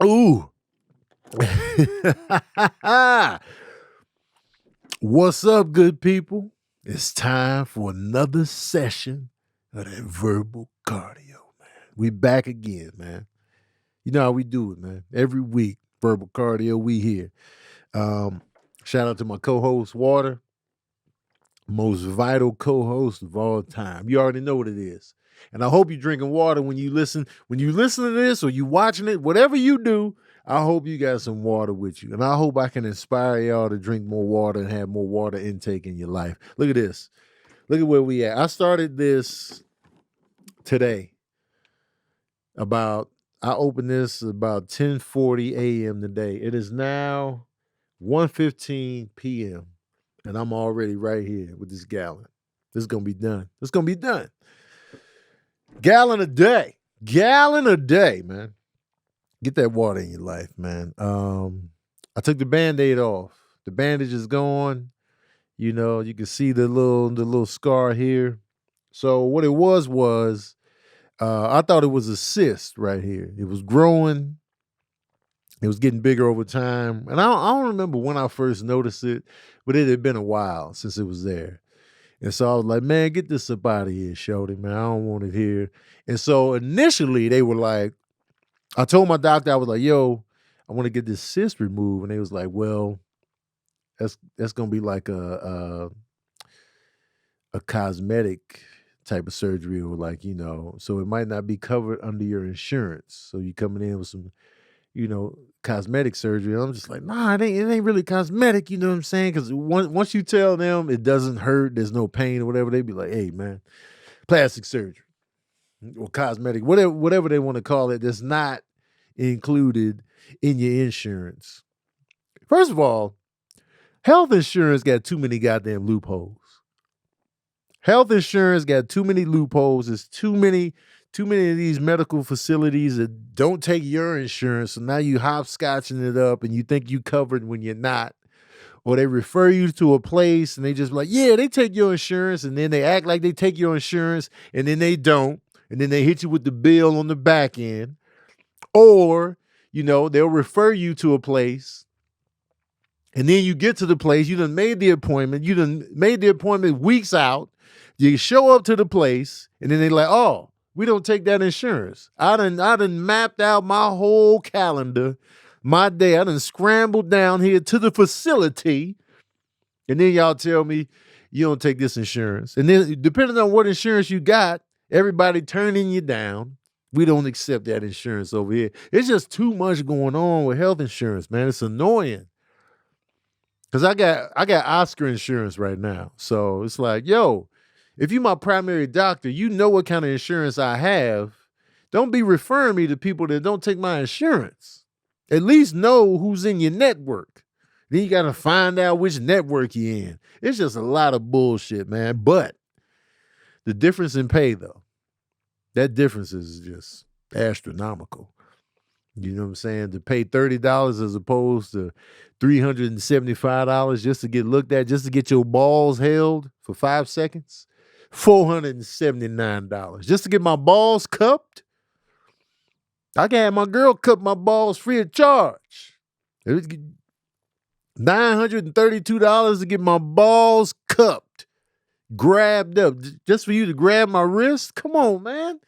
Ooh. What's up, good people? It's time for another session of that verbal cardio, man. We back again, man. You know how we do it, man. Every week, verbal cardio, we here. Um, Shout out to my co-host, Water, most vital co-host of all time. You already know what it is. And I hope you're drinking water when you listen. When you listen to this or you watching it, whatever you do, I hope you got some water with you. And I hope I can inspire y'all to drink more water and have more water intake in your life. Look at this. Look at where we at. I started this today. I opened this about 10:40 a.m. today. It is now 1:15 p.m. And I'm already right here with this gallon. This is gonna be done. This is gonna be done. Gallon a day. Gallon a day, man. Get that water in your life, man. I took the Band-Aid off. The bandage is gone. You know, you can see the little scar here. So what it was I thought it was a cyst right here. It was growing. It was getting bigger over time. And I don't remember when I first noticed it, but it had been a while since it was there. And so I was like, man, get this up out of here, Shorty, man. I don't want it here. And so initially they were like, I told my doctor, I was like, yo, I want to get this cyst removed. And they was like, well, that's gonna be like a cosmetic type of surgery, or like, so it might not be covered under your insurance. So you coming in with some, cosmetic surgery. And I'm just like, nah, it ain't really cosmetic, you know what I'm saying? Because once you tell them it doesn't hurt, there's no pain or whatever, they be like, hey man, plastic surgery or cosmetic, whatever they want to call it, that's not included in your insurance. First of all, health insurance got too many goddamn loopholes. Health insurance got too many loopholes. There's too many of these medical facilities that don't take your insurance. So now you hopscotching it up and you think you covered when you're not. Or they refer you to a place and they just like, yeah, they take your insurance, and then they act like they take your insurance and then they don't. And then they hit you with the bill on the back end. Or, they'll refer you to a place. And then you get to the place, you done made the appointment. You done made the appointment weeks out. You show up to the place, and then they're like, oh, we don't take that insurance. I done mapped out my whole calendar, my day. I done scrambled down here to the facility, and then y'all tell me you don't take this insurance. And then depending on what insurance you got, everybody turning you down. We don't accept that insurance over here. It's just too much going on with health insurance, man. It's annoying. Cause I got Oscar insurance right now. So it's like, yo, if you my primary doctor, you know what kind of insurance I have. Don't be referring me to people that don't take my insurance. At least know who's in your network. Then you got to find out which network you're in. It's just a lot of bullshit, man. But the difference in pay, though, that difference is just astronomical. You know what I'm saying? To pay $30 as opposed to $375 just to get looked at, just to get your balls held for 5 seconds. $479 just to get my balls cupped. I can have my girl cup my balls free of charge. It was $932 to get my balls cupped, grabbed up, just for you to grab my wrist. Come on, man.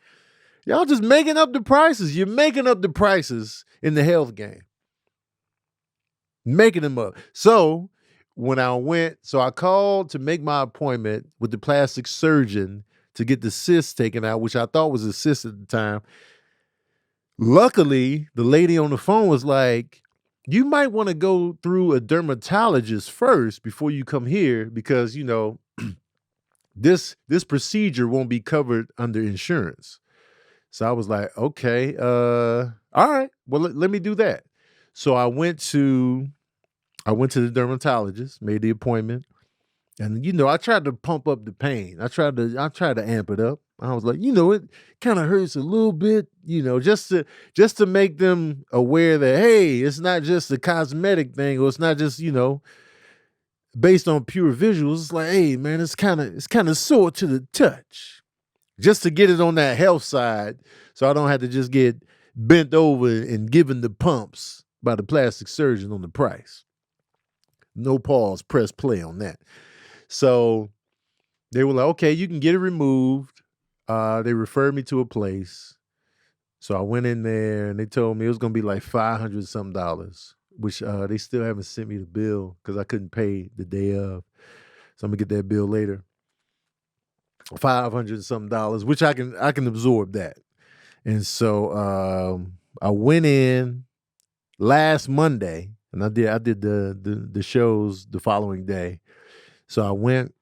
Y'all just making up the prices. You're making up the prices in the health game. Making them up. So when I called to make my appointment with the plastic surgeon to get the cyst taken out, which I thought was a cyst at the time. Luckily, the lady on the phone was like, you might want to go through a dermatologist first before you come here because, this procedure won't be covered under insurance. So I was like, okay, all right, well, let me do that. So I went to the dermatologist, made the appointment, and I tried to pump up the pain. I tried to amp it up. I was like, it kind of hurts a little bit, just to make them aware that, hey, it's not just a cosmetic thing, or it's not just, based on pure visuals. It's like, hey, man, it's kind of sore to the touch. Just to get it on that health side, so I don't have to just get bent over and given the pumps by the plastic surgeon on the price. No pause, press play on that. So they were like, okay, you can get it removed. They referred me to a place. So I went in there and they told me it was going to be like $500 something, which they still haven't sent me the bill because I couldn't pay the day of. So I'm gonna get that bill later. $500 something, which I can absorb that. And so I went in last Monday and I did the shows the following day. So I went,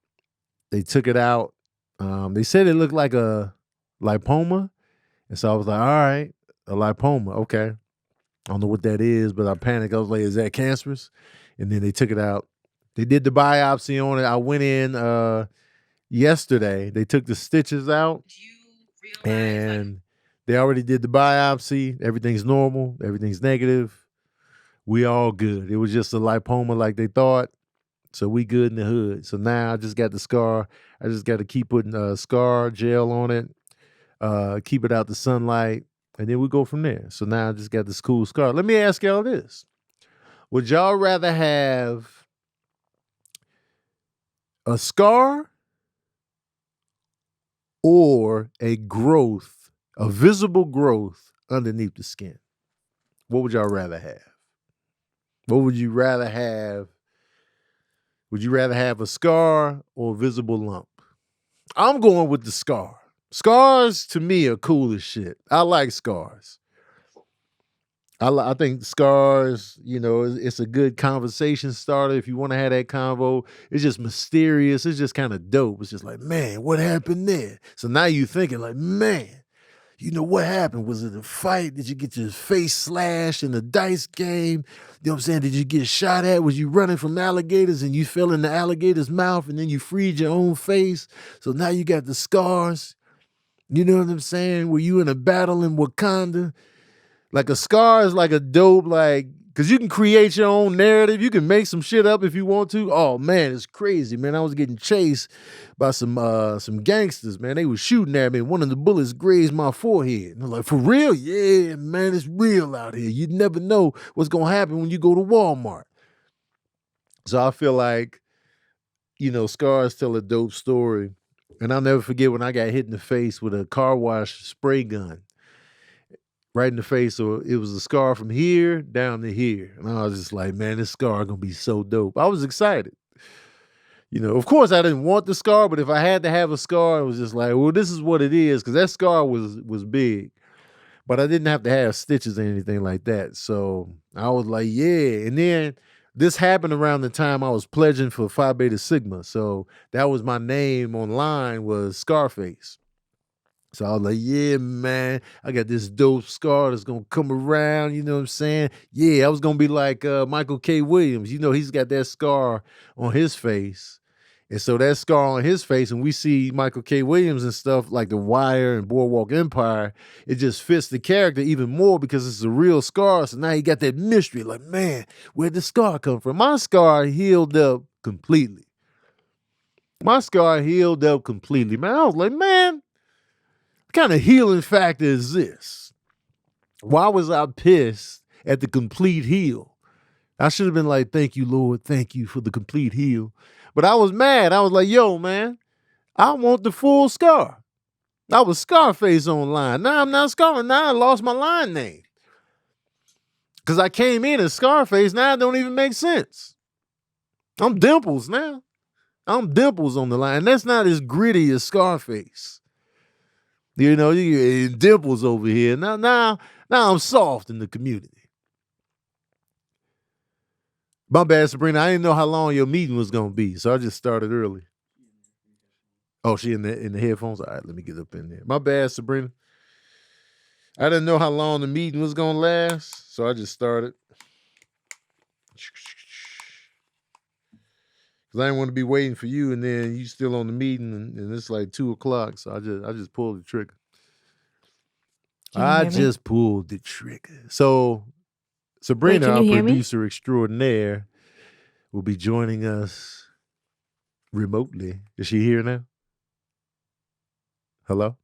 they took it out. They said it looked like a lipoma. And so I was like, all right, a lipoma, okay. I don't know what that is, but I panicked. I was like, is that cancerous? And then they took it out. They did the biopsy on it. I went in yesterday. They took the stitches out. And they already did the biopsy. Everything's normal. Everything's negative. We all good. It was just a lipoma like they thought. So we good in the hood. So now I just got the scar. I just got to keep putting scar gel on it. Keep it out the sunlight. And then we go from there. So now I just got this cool scar. Let me ask y'all this. Would y'all rather have a scar or a growth, a visible growth underneath the skin? What would y'all rather have? What would you rather have? Would you rather have a scar or a visible lump? I'm going with the scar. Scars to me are cool as shit. I like scars. I think scars, you know, it's a good conversation starter. If you want to have that convo, it's just mysterious. It's just kind of dope. It's just like, man, what happened there? So now you thinking like, man, you know, what happened? Was it a fight? Did you get your face slashed in a dice game? You know what I'm saying? Did you get shot at? Was you running from alligators and you fell in the alligator's mouth and then you freed your own face? So now you got the scars. You know what I'm saying? Were you in a battle in Wakanda? Like a scar is like a dope, like, because you can create your own narrative. You can make some shit up if you want to. Oh, man, it's crazy, man. I was getting chased by some gangsters, man. They was shooting at me. One of the bullets grazed my forehead. And I'm like, for real? Yeah, man, it's real out here. You never know what's going to happen when you go to Walmart. So I feel like, you know, scars tell a dope story. And I'll never forget when I got hit in the face with a car wash spray gun. Right in the face. So it was a scar from here down to here. And I was just like, man, this scar gonna be so dope. I was excited. You know, of course I didn't want the scar, but if I had to have a scar, it was just like, well, this is what it is. Cause that scar was big. But I didn't have to have stitches or anything like that. So I was like, yeah. And then this happened around the time I was pledging for Phi Beta Sigma. So that was my name online, was Scarface. So I was like, yeah, man, I got this dope scar that's going to come around. You know what I'm saying? Yeah, I was going to be like Michael K. Williams. You know, he's got that scar on his face. And so that scar on his face, and we see Michael K. Williams and stuff like The Wire and Boardwalk Empire, it just fits the character even more because it's a real scar. So now he got that mystery. Like, man, where'd the scar come from? My scar healed up completely. My scar healed up completely. Man, I was like, man, what kind of healing factor is this? Why was I pissed at the complete heal? I should have been like, thank you, Lord. Thank you for the complete heal. But I was mad. I was like, yo, man, I want the full scar. I was Scarface online. Now I'm not Scar. Now I lost my line name. Because I came in as Scarface. Now it don't even make sense. I'm Dimples now. I'm Dimples on the line. That's not as gritty as Scarface. You know, you get Dimples over here. Now I'm soft in the community. My bad, Sabrina. I didn't know how long your meeting was gonna be, so I just started early. Oh, she in the headphones? All right, let me get up in there. My bad, Sabrina. I didn't know how long the meeting was gonna last, so I just started. Cause I didn't want to be waiting for you, and then you still on the meeting, and it's like 2:00. So I just pulled the trigger. I just pulled the trigger. So Sabrina, our producer extraordinaire, will be joining us remotely. Is she here now? Hello?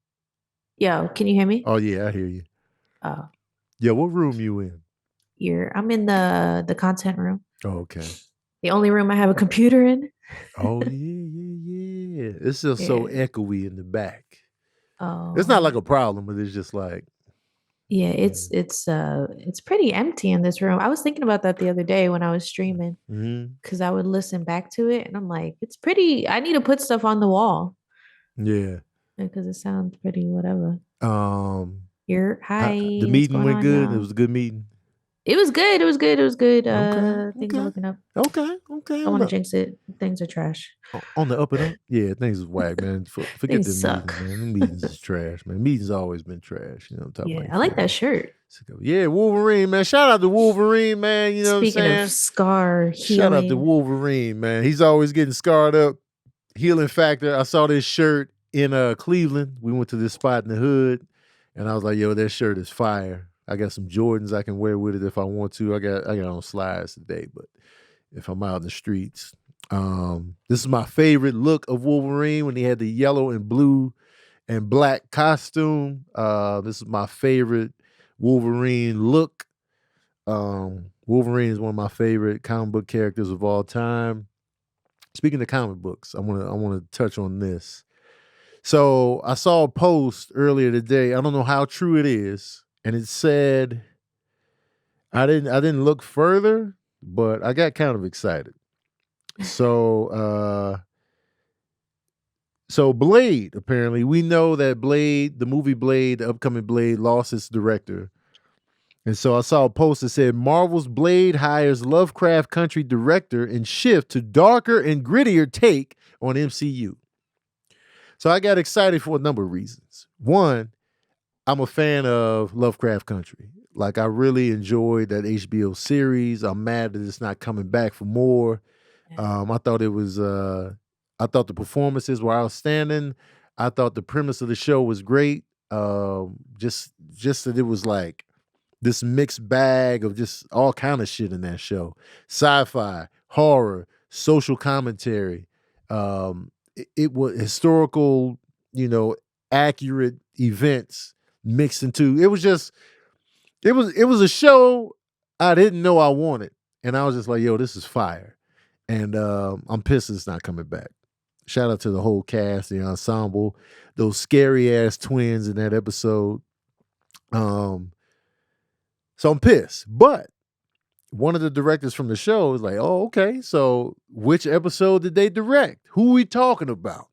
Yo, can you hear me? Oh, yeah, I hear you. Oh. Yeah, what room you in? I'm in the content room. Oh, okay. The only room I have a computer in. Oh yeah. It's just so Yeah. echoey in the back. It's not like Oh. a problem, but it's just like, Yeah, yeah. it's pretty empty in this room. I was thinking about that the other day when I was streaming Mm-hmm. because I would listen back to it and I'm like, it's pretty. I need to put stuff on the wall Yeah. because it sounds pretty whatever. Um, the Hi, what's meeting going went on, good. It y'all? was a good meeting. It was good. It was good. It was good. Okay, Things are okay, looking up. okay. Don't want to jinx it. Things are trash. On the up and up. Yeah, things is whack, man. Forget Things the meetings, suck. man. The meetings is trash, man. Meetings always been trash. You know, I'm talking about Yeah, you I like feel that me. shirt. Yeah, Wolverine, man. Shout out to Wolverine, man. You know what I'm Speaking of saying? scar Shout out to healing, Wolverine, man. He's always getting scarred up. Healing factor. I saw this shirt in Cleveland. We went to this spot in the hood, and I was like, "Yo, that shirt is fire." I got some Jordans I can wear with it if I want to. I got on slides today, but if I'm out in the streets, this is my favorite look of Wolverine when he had the yellow and blue and black costume. This is my favorite Wolverine look. Wolverine is one of my favorite comic book characters of all time. Speaking of comic books, I wanna touch on this. So I saw a post earlier today. I don't know how true it is, and it said I didn't look further, but I got kind of excited. So Blade, apparently, we know that Blade, the movie Blade, the upcoming Blade, lost its director. And so I saw a post that said Marvel's Blade hires Lovecraft Country director and shift to darker and grittier take on MCU. So I got excited for a number of reasons. One, I'm a fan of Lovecraft Country. Like I really enjoyed that HBO series. I'm mad that it's not coming back for more. I thought it was I thought the performances were outstanding. I thought the premise of the show was great. Just that it was like this mixed bag of just all kind of shit in that show. Sci-fi, horror, social commentary. It was historical, you know, accurate events mixed into. It was a show I didn't know I wanted, and I was just like, "Yo, this is fire," and I'm pissed it's not coming back. Shout out to the whole cast, the ensemble, those scary ass twins in that episode. Um, so I'm pissed, but one of the directors from the show was like, "Oh, okay. So which episode did they direct? Who we talking about?"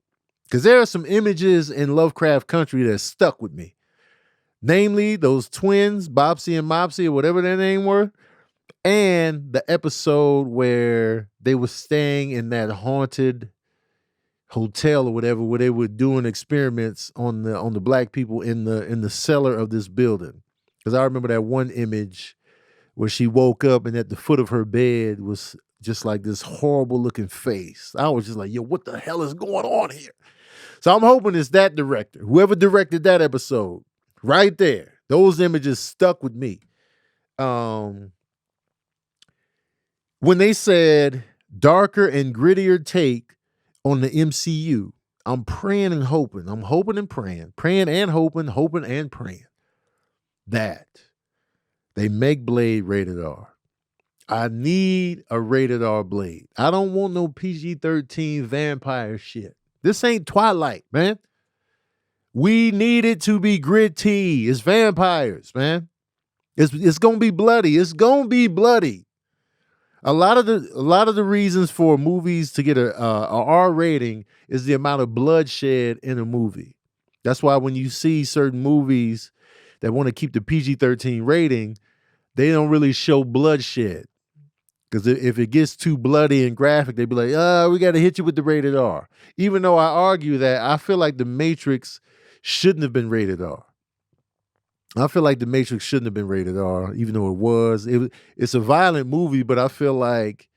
Because there are some images in Lovecraft Country that stuck with me. Namely, those twins, Bobsy and Mopsy, or whatever their name were, and the episode where they were staying in that haunted hotel or whatever, where they were doing experiments on the black people in the cellar of this building. Because I remember that one image where she woke up and at the foot of her bed was just like this horrible looking face. I was just like, yo, what the hell is going on here? So I'm hoping it's that director, whoever directed that episode, right there. Those images stuck with me. When they said darker and grittier take on the MCU, I'm praying and hoping. I'm hoping and praying and hoping and praying that they make Blade rated R. I need a rated R Blade. I don't want no PG-13 vampire shit. This ain't Twilight, man. We need it to be gritty. It's vampires, man. It's gonna be bloody. It's gonna be bloody. A lot of the reasons for movies to get a R rating is the amount of bloodshed in a movie. That's why when you see certain movies that want to keep the PG-13 rating, they don't really show bloodshed. Because if it gets too bloody and graphic, they'd be like, we got to hit you with the rated R. Even though I argue that I feel like The Matrix shouldn't have been rated R. I feel like The Matrix shouldn't have been rated R, even though it was. It's a violent movie, but I feel like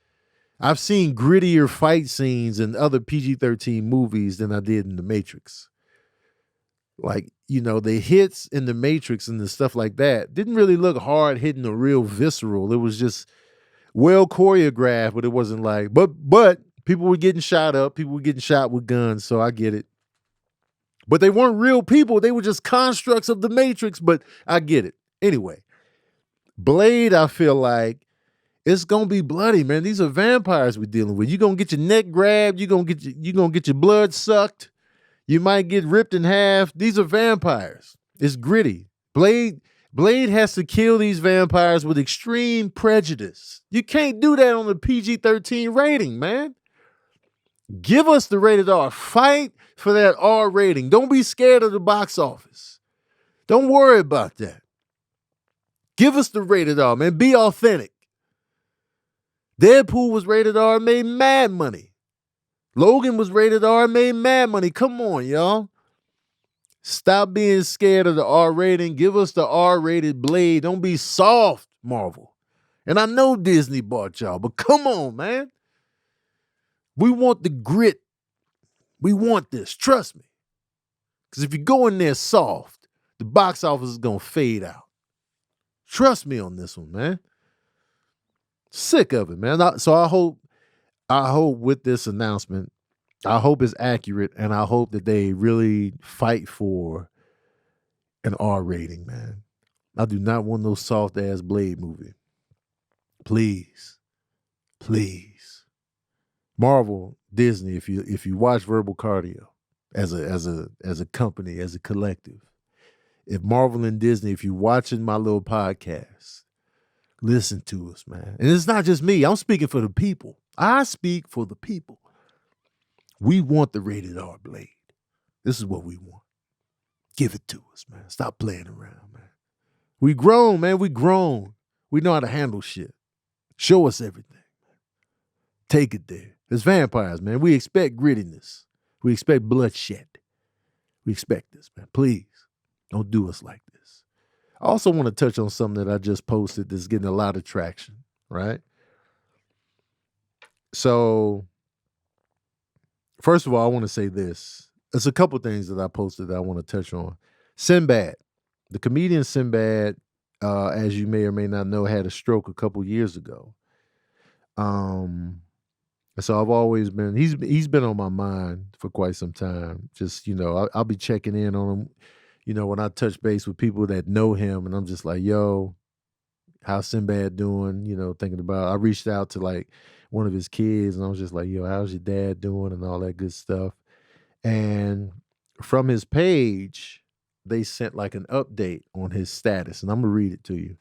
I've seen grittier fight scenes in other PG-13 movies than I did in The Matrix. Like, the hits in The Matrix and the stuff like that didn't really look hard hitting or real visceral. It was just well choreographed, but it wasn't like, but people were getting shot up, people were getting shot with guns, so I get it. But they weren't real people, they were just constructs of the Matrix, but I get it. Anyway, Blade, I feel like it's gonna be bloody, man. These are vampires we're dealing with. You're gonna get your neck grabbed, you're gonna get your blood sucked, you might get ripped in half. These are vampires. It's gritty. Blade has to kill these vampires with extreme prejudice. You can't do that on the PG-13 rating, man. Give us the rated R. Fight for that R rating. Don't be scared of the box office. Don't worry about that. Give us the rated R, man. Be authentic. Deadpool was rated R and made mad money. Logan was rated R and made mad money. Come on, y'all. Stop being scared of the R rating. Give us the R-rated Blade. Don't be soft, Marvel. And I know Disney bought y'all, but come on, man. We want the grit. We want this. Trust me. Because if you go in there soft, the box office is going to fade out. Trust me on this one, man. Sick of it, man. So I hope with this announcement, I hope it's accurate, and I hope that they really fight for an R rating, man. I do not want no soft ass Blade movie. Please. Please. Marvel, Disney, if you watch Verbal Cardio as a company, as a collective, if Marvel and Disney, if you're watching my little podcast, listen to us, man. And it's not just me. I'm speaking for the people. I speak for the people. We want the rated R Blade. This is what we want. Give it to us, man. Stop playing around, man. We grown, man. We grown. We know how to handle shit. Show us everything. Take it there. It's vampires, man. We expect grittiness. We expect bloodshed. We expect this, man. Please, don't do us like this. I also want to touch on something that I just posted that's getting a lot of traction, right? So, first of all, I want to say this. There's a couple things that I posted that I want to touch on. Sinbad, the comedian Sinbad, as you may or may not know, had a stroke a couple years ago. So I've always been, he's been on my mind for quite some time. Just, I'll be checking in on him, when I touch base with people that know him, and I'm just like, yo, how's Sinbad doing? Thinking about, I reached out to like one of his kids, and I was just like, yo, how's your dad doing, and all that good stuff. And from his page, they sent like an update on his status, and I'm gonna read it to you.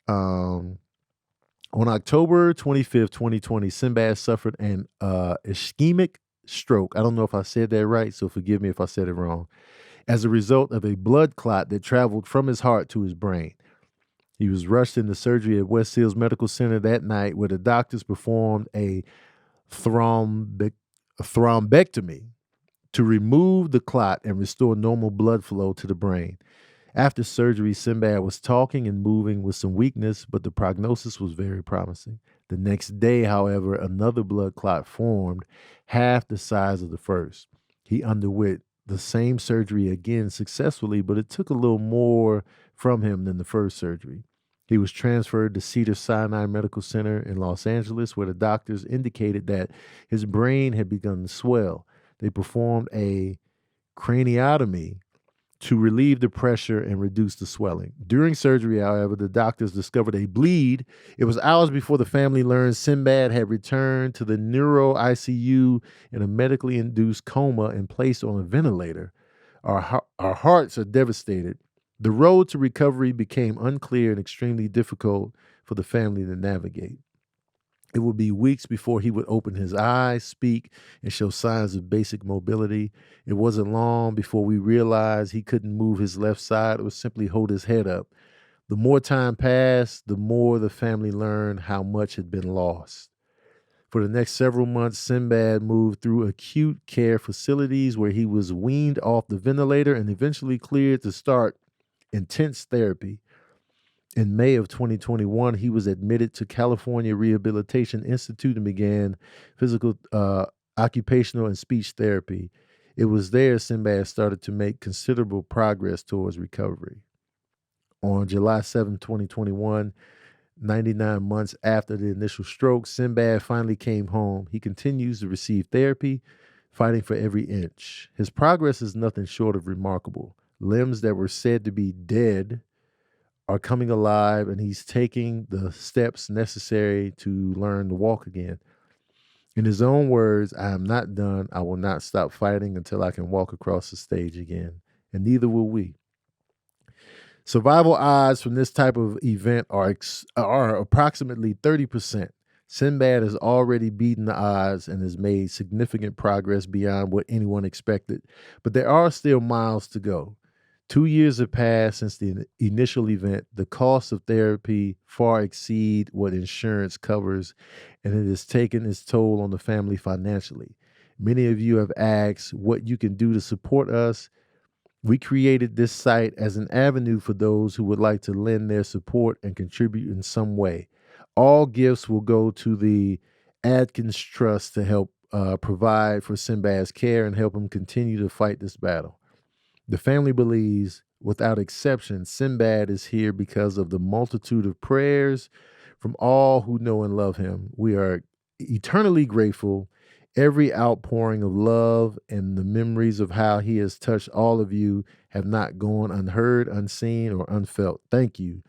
On October 25th, 2020, Sinbad suffered an ischemic stroke. I don't know if I said that right, so forgive me if I said it wrong. As a result of a blood clot that traveled from his heart to his brain. He was rushed into surgery at West Hills Medical Center that night, where the doctors performed a thrombectomy to remove the clot and restore normal blood flow to the brain. After surgery, Sinbad was talking and moving with some weakness, but the prognosis was very promising. The next day, however, another blood clot formed, half the size of the first. He underwent the same surgery again successfully, but it took a little more from him than the first surgery. He was transferred to Cedars-Sinai Medical Center in Los Angeles, where the doctors indicated that his brain had begun to swell. They performed a craniotomy to relieve the pressure and reduce the swelling. During surgery, however, the doctors discovered a bleed. It was hours before the family learned Sinbad had returned to the neuro ICU in a medically induced coma and placed on a ventilator. Our hearts are devastated. The road to recovery became unclear and extremely difficult for the family to navigate. It would be weeks before he would open his eyes, speak, and show signs of basic mobility. It wasn't long before we realized he couldn't move his left side or simply hold his head up. The more time passed, the more the family learned how much had been lost. For the next several months, Sinbad moved through acute care facilities where he was weaned off the ventilator and eventually cleared to start intense therapy. In May of 2021, he was admitted to California Rehabilitation Institute and began physical, occupational, and speech therapy. It was there Sinbad started to make considerable progress towards recovery. On July 7, 2021, 99 months after the initial stroke, Sinbad finally came home. He continues to receive therapy, fighting for every inch. His progress is nothing short of remarkable. Limbs that were said to be dead are coming alive, and he's taking the steps necessary to learn to walk again. In his own words, I am not done. I will not stop fighting until I can walk across the stage again, and neither will we. Survival odds from this type of event are approximately 30%. Sinbad has already beaten the odds and has made significant progress beyond what anyone expected, but there are still miles to go. 2 years have passed since the initial event. The costs of therapy far exceed what insurance covers, and it has taken its toll on the family financially. Many of you have asked what you can do to support us. We created this site as an avenue for those who would like to lend their support and contribute in some way. All gifts will go to the Adkins Trust to help provide for Sinbad's care and help him continue to fight this battle. The family believes, without exception, Sinbad is here because of the multitude of prayers from all who know and love him. We are eternally grateful. Every outpouring of love and the memories of how he has touched all of you have not gone unheard, unseen, or unfelt. Thank you.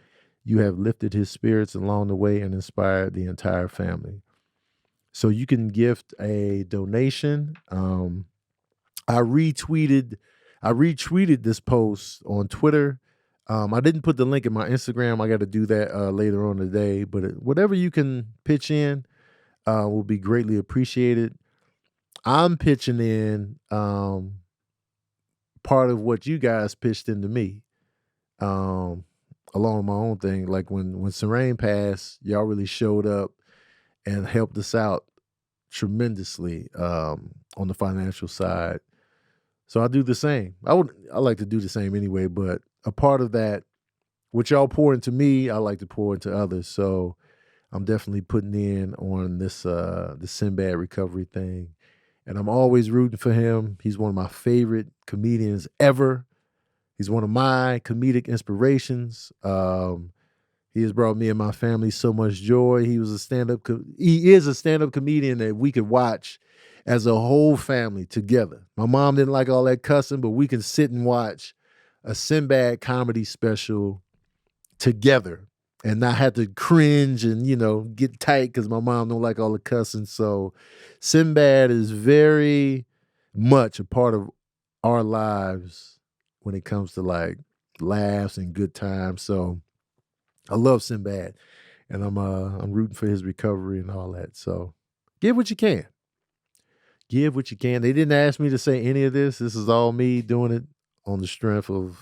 You have lifted his spirits along the way and inspired the entire family. So you can gift a donation. I retweeted this post on Twitter. I didn't put the link in my Instagram. I got to do that later on today. But whatever you can pitch in will be greatly appreciated. I'm pitching in part of what you guys pitched into me, along with my own thing. Like when Serene passed, y'all really showed up and helped us out tremendously on the financial side. So I do the same. I like to do the same anyway, but a part of that, what y'all pour into me, I like to pour into others. So I'm definitely putting in on this the Sinbad recovery thing. And I'm always rooting for him. He's one of my favorite comedians ever. He's one of my comedic inspirations. He has brought me and my family so much joy. He is a stand-up comedian that we could watch as a whole family together. My mom didn't like all that cussing, but we can sit and watch a Sinbad comedy special together and not have to cringe and, get tight because my mom don't like all the cussing. So Sinbad is very much a part of our lives when it comes to like laughs and good times. So I love Sinbad, and I'm rooting for his recovery and all that. So give what you can. Give what you can. They didn't ask me to say any of this. This is all me doing it on the strength of,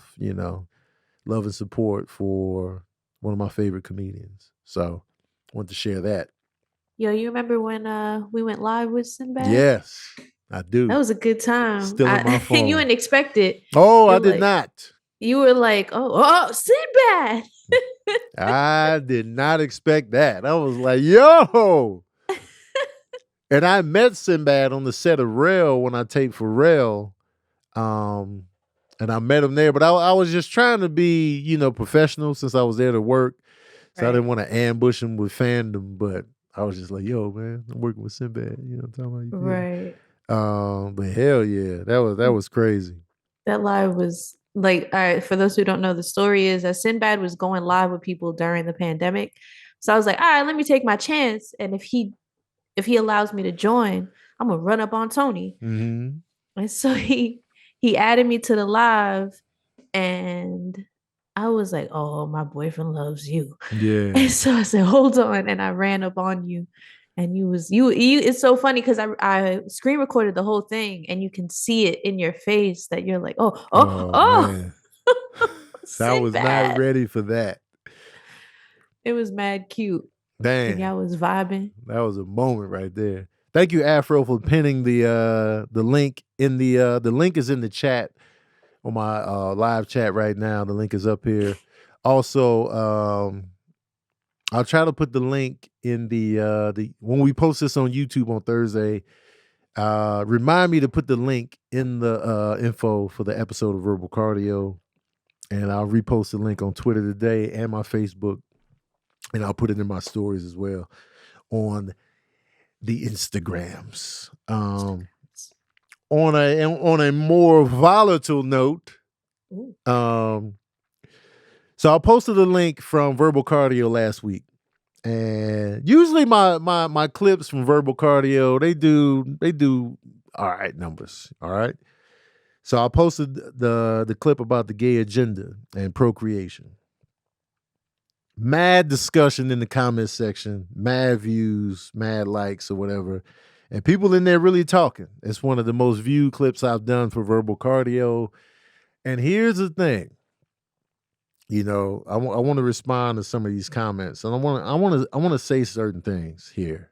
love and support for one of my favorite comedians. So I want to share that. Yo, you remember when we went live with Sinbad? Yes, I do. That was a good time. Still on my phone. You didn't expect it. Oh, I did not. You were like, oh, Sinbad. I did not expect that. I was like, yo. And I met Sinbad on the set of Rail when I taped for Rail. And I met him there, but I was just trying to be, professional since I was there to work. So I didn't want to ambush him with fandom, but I was just like, yo, man, I'm working with Sinbad. You know what I'm talking about? Right. But hell yeah, that was crazy. That live was like, all right, for those who don't know, the story is that Sinbad was going live with people during the pandemic. So I was like, all right, let me take my chance. And if he allows me to join, I'm gonna run up on Tony. Mm-hmm. And so he added me to the live, and I was like, oh, my boyfriend loves you. Yeah. And so I said, hold on. And I ran up on you. And you it's so funny because I screen recorded the whole thing and you can see it in your face that you're like, oh. Man. I was not ready for that. It was mad cute. Dang. And y'all was vibing. That was a moment right there. Thank you, Afro, for pinning the link in the link is in the chat on my live chat right now. The link is up here. Also, I'll try to put the link in the when we post this on YouTube on Thursday. Remind me to put the link in the info for the episode of Verbal Cardio, and I'll repost the link on Twitter today and my Facebook, and I'll put it in my stories as well on the Instagrams. On a more volatile note, so So I posted a link from Verbal Cardio last week. And usually my clips from Verbal Cardio, they do all right numbers. All right. So I posted the clip about the gay agenda and procreation. Mad discussion in the comment section, mad views, mad likes or whatever. And people in there really talking. It's one of the most viewed clips I've done for Verbal Cardio. And here's the thing. You know, I want to respond to some of these comments, and I want to say certain things here.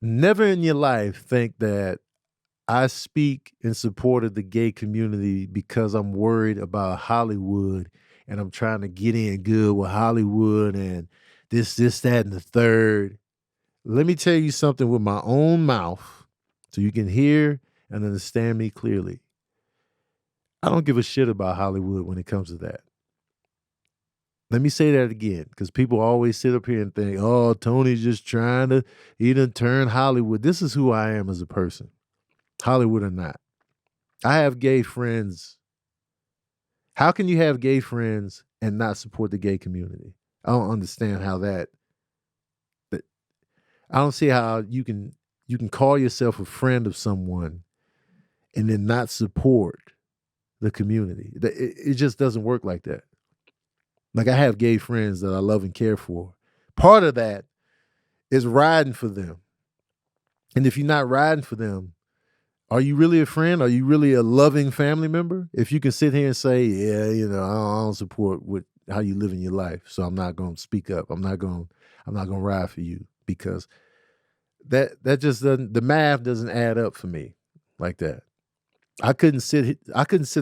Never in your life think that I speak in support of the gay community because I'm worried about Hollywood and I'm trying to get in good with Hollywood and this, that, and the third. Let me tell you something with my own mouth so you can hear and understand me clearly. I don't give a shit about Hollywood when it comes to that. Let me say that again, because people always sit up here and think, oh, Tony's just trying to, he done turn Hollywood. This is who I am as a person, Hollywood or not. I have gay friends. How can you have gay friends and not support the gay community? I don't understand how that, but I don't see how you can call yourself a friend of someone and then not support the community. It just doesn't work like that. Like, I have gay friends that I love and care for. Part of that is riding for them. And if you're not riding for them, are you really a friend? Are you really a loving family member? If you can sit here and say, yeah, you know, I don't support how you live in your life, so I'm not going to speak up. I'm not going to ride for you, because that just doesn't, the math doesn't add up for me like that. I couldn't sit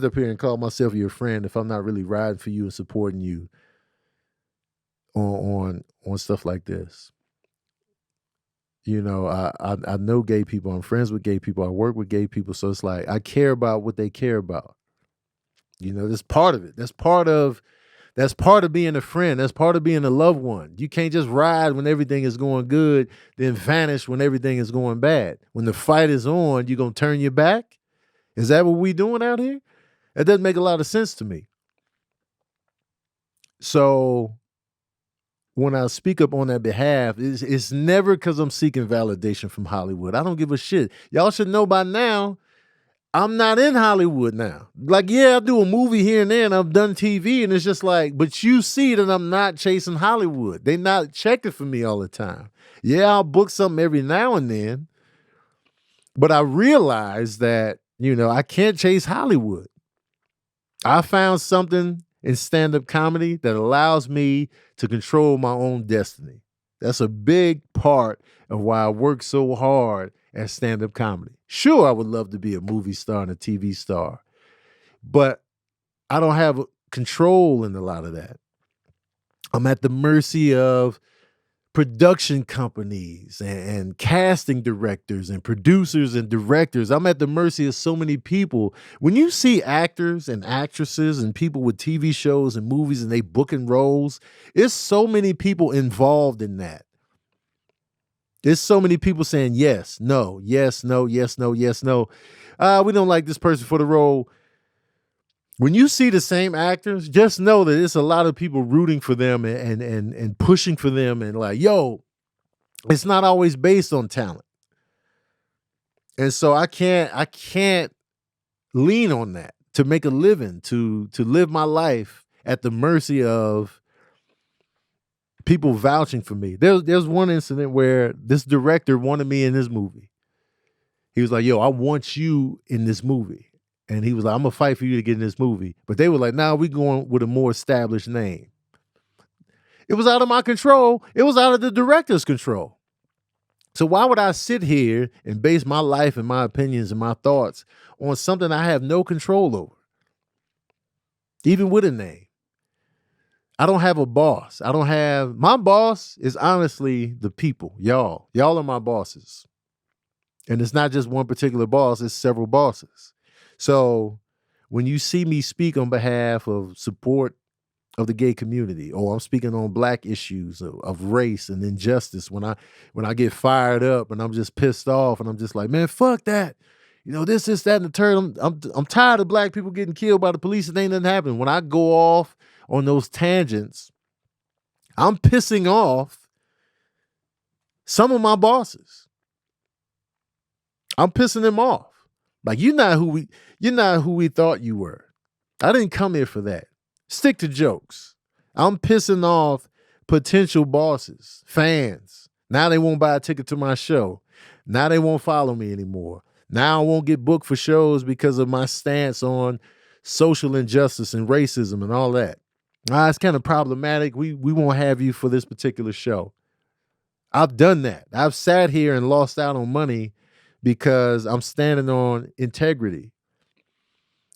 up here and call myself your friend if I'm not really riding for you and supporting you on stuff like this. You know, I know gay people. I'm friends with gay people. I work with gay people. So it's like, I care about what they care about. You know, that's part of it. That's part of being a friend. That's part of being a loved one. You can't just ride when everything is going good, then vanish when everything is going bad. When the fight is on, you're going to turn your back? Is that what we doing out here? That doesn't make a lot of sense to me. So when I speak up on that behalf, it's never because I'm seeking validation from Hollywood. I don't give a shit. Y'all should know by now, I'm not in Hollywood now. Like, yeah, I do a movie here and there, and I've done TV, and it's just like, but you see that I'm not chasing Hollywood. They not checking for me all the time. Yeah, I'll book something every now and then, but I realize that, you know, I can't chase Hollywood. I found something in stand-up comedy that allows me to control my own destiny. That's a big part of why I work so hard at stand-up comedy. Sure, I would love to be a movie star and a TV star, but I don't have control in a lot of that. I'm at the mercy of production companies and casting directors and producers and directors. I'm at the mercy of so many people. When you see actors and actresses and people with TV shows and movies and they booking roles, it's so many people involved in that. There's so many people saying yes, no, yes, no, yes, no, yes, no. We don't like this person for the role. When you see the same actors, just know that it's a lot of people rooting for them and pushing for them, and like, yo, it's not always based on talent. And so I can't lean on that to make a living, to live my life at the mercy of people vouching for me. There's one incident where this director wanted me in his movie. He was like, yo, I want you in this movie. And he was like, I'm going to fight for you to get in this movie. But they were like, nah, we going with a more established name. It was out of my control. It was out of the director's control. So why would I sit here and base my life and my opinions and my thoughts on something I have no control over? Even with a name. I don't have a boss. My boss is honestly the people, y'all. Y'all are my bosses. And it's not just one particular boss, it's several bosses. So when you see me speak on behalf of support of the gay community, or I'm speaking on Black issues of race and injustice, when I get fired up and I'm just pissed off and I'm just like, man, fuck that. this, that, and the third. I'm tired of black people getting killed by the police and ain't nothing happening. When I go off on those tangents, I'm pissing off some of my bosses. I'm pissing them off. Like, you're not who we thought you were. I didn't come here for that. Stick to jokes. I'm pissing off potential bosses, fans. Now they won't buy a ticket to my show. Now they won't follow me anymore. Now I won't get booked for shows because of my stance on social injustice and racism and all that. It's kind of problematic. We won't have you for this particular show. I've done that. I've sat here and lost out on money because I'm standing on integrity.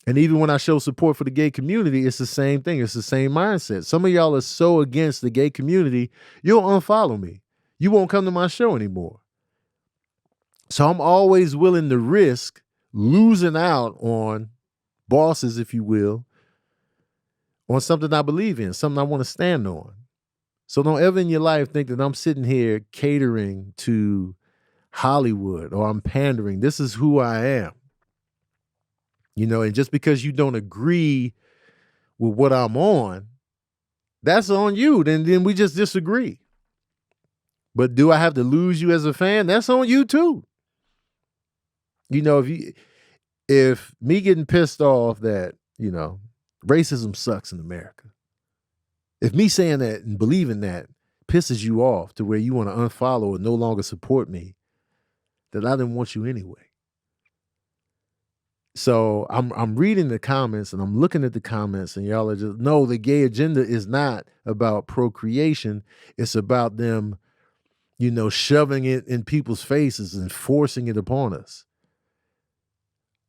And even when I show support for the gay community, it's the same thing. It's the same mindset. Some of y'all are so against the gay community, you'll unfollow me. You won't come to my show anymore. So I'm always willing to risk losing out on bosses, if you will, on something I believe in, something I want to stand on. So don't ever in your life think that I'm sitting here catering to Hollywood or I'm pandering. This is who I am. And just because you don't agree with what I'm on, that's on you. Then we just disagree. But do I have to lose you as a fan? That's on you too. If me getting pissed off that, racism sucks in America, if me saying that and believing that pisses you off to where you want to unfollow or no longer support me, then I didn't want you anyway. So I'm reading the comments and I'm looking at the comments and y'all are just, no, the gay agenda is not about procreation. It's about them, shoving it in people's faces and forcing it upon us.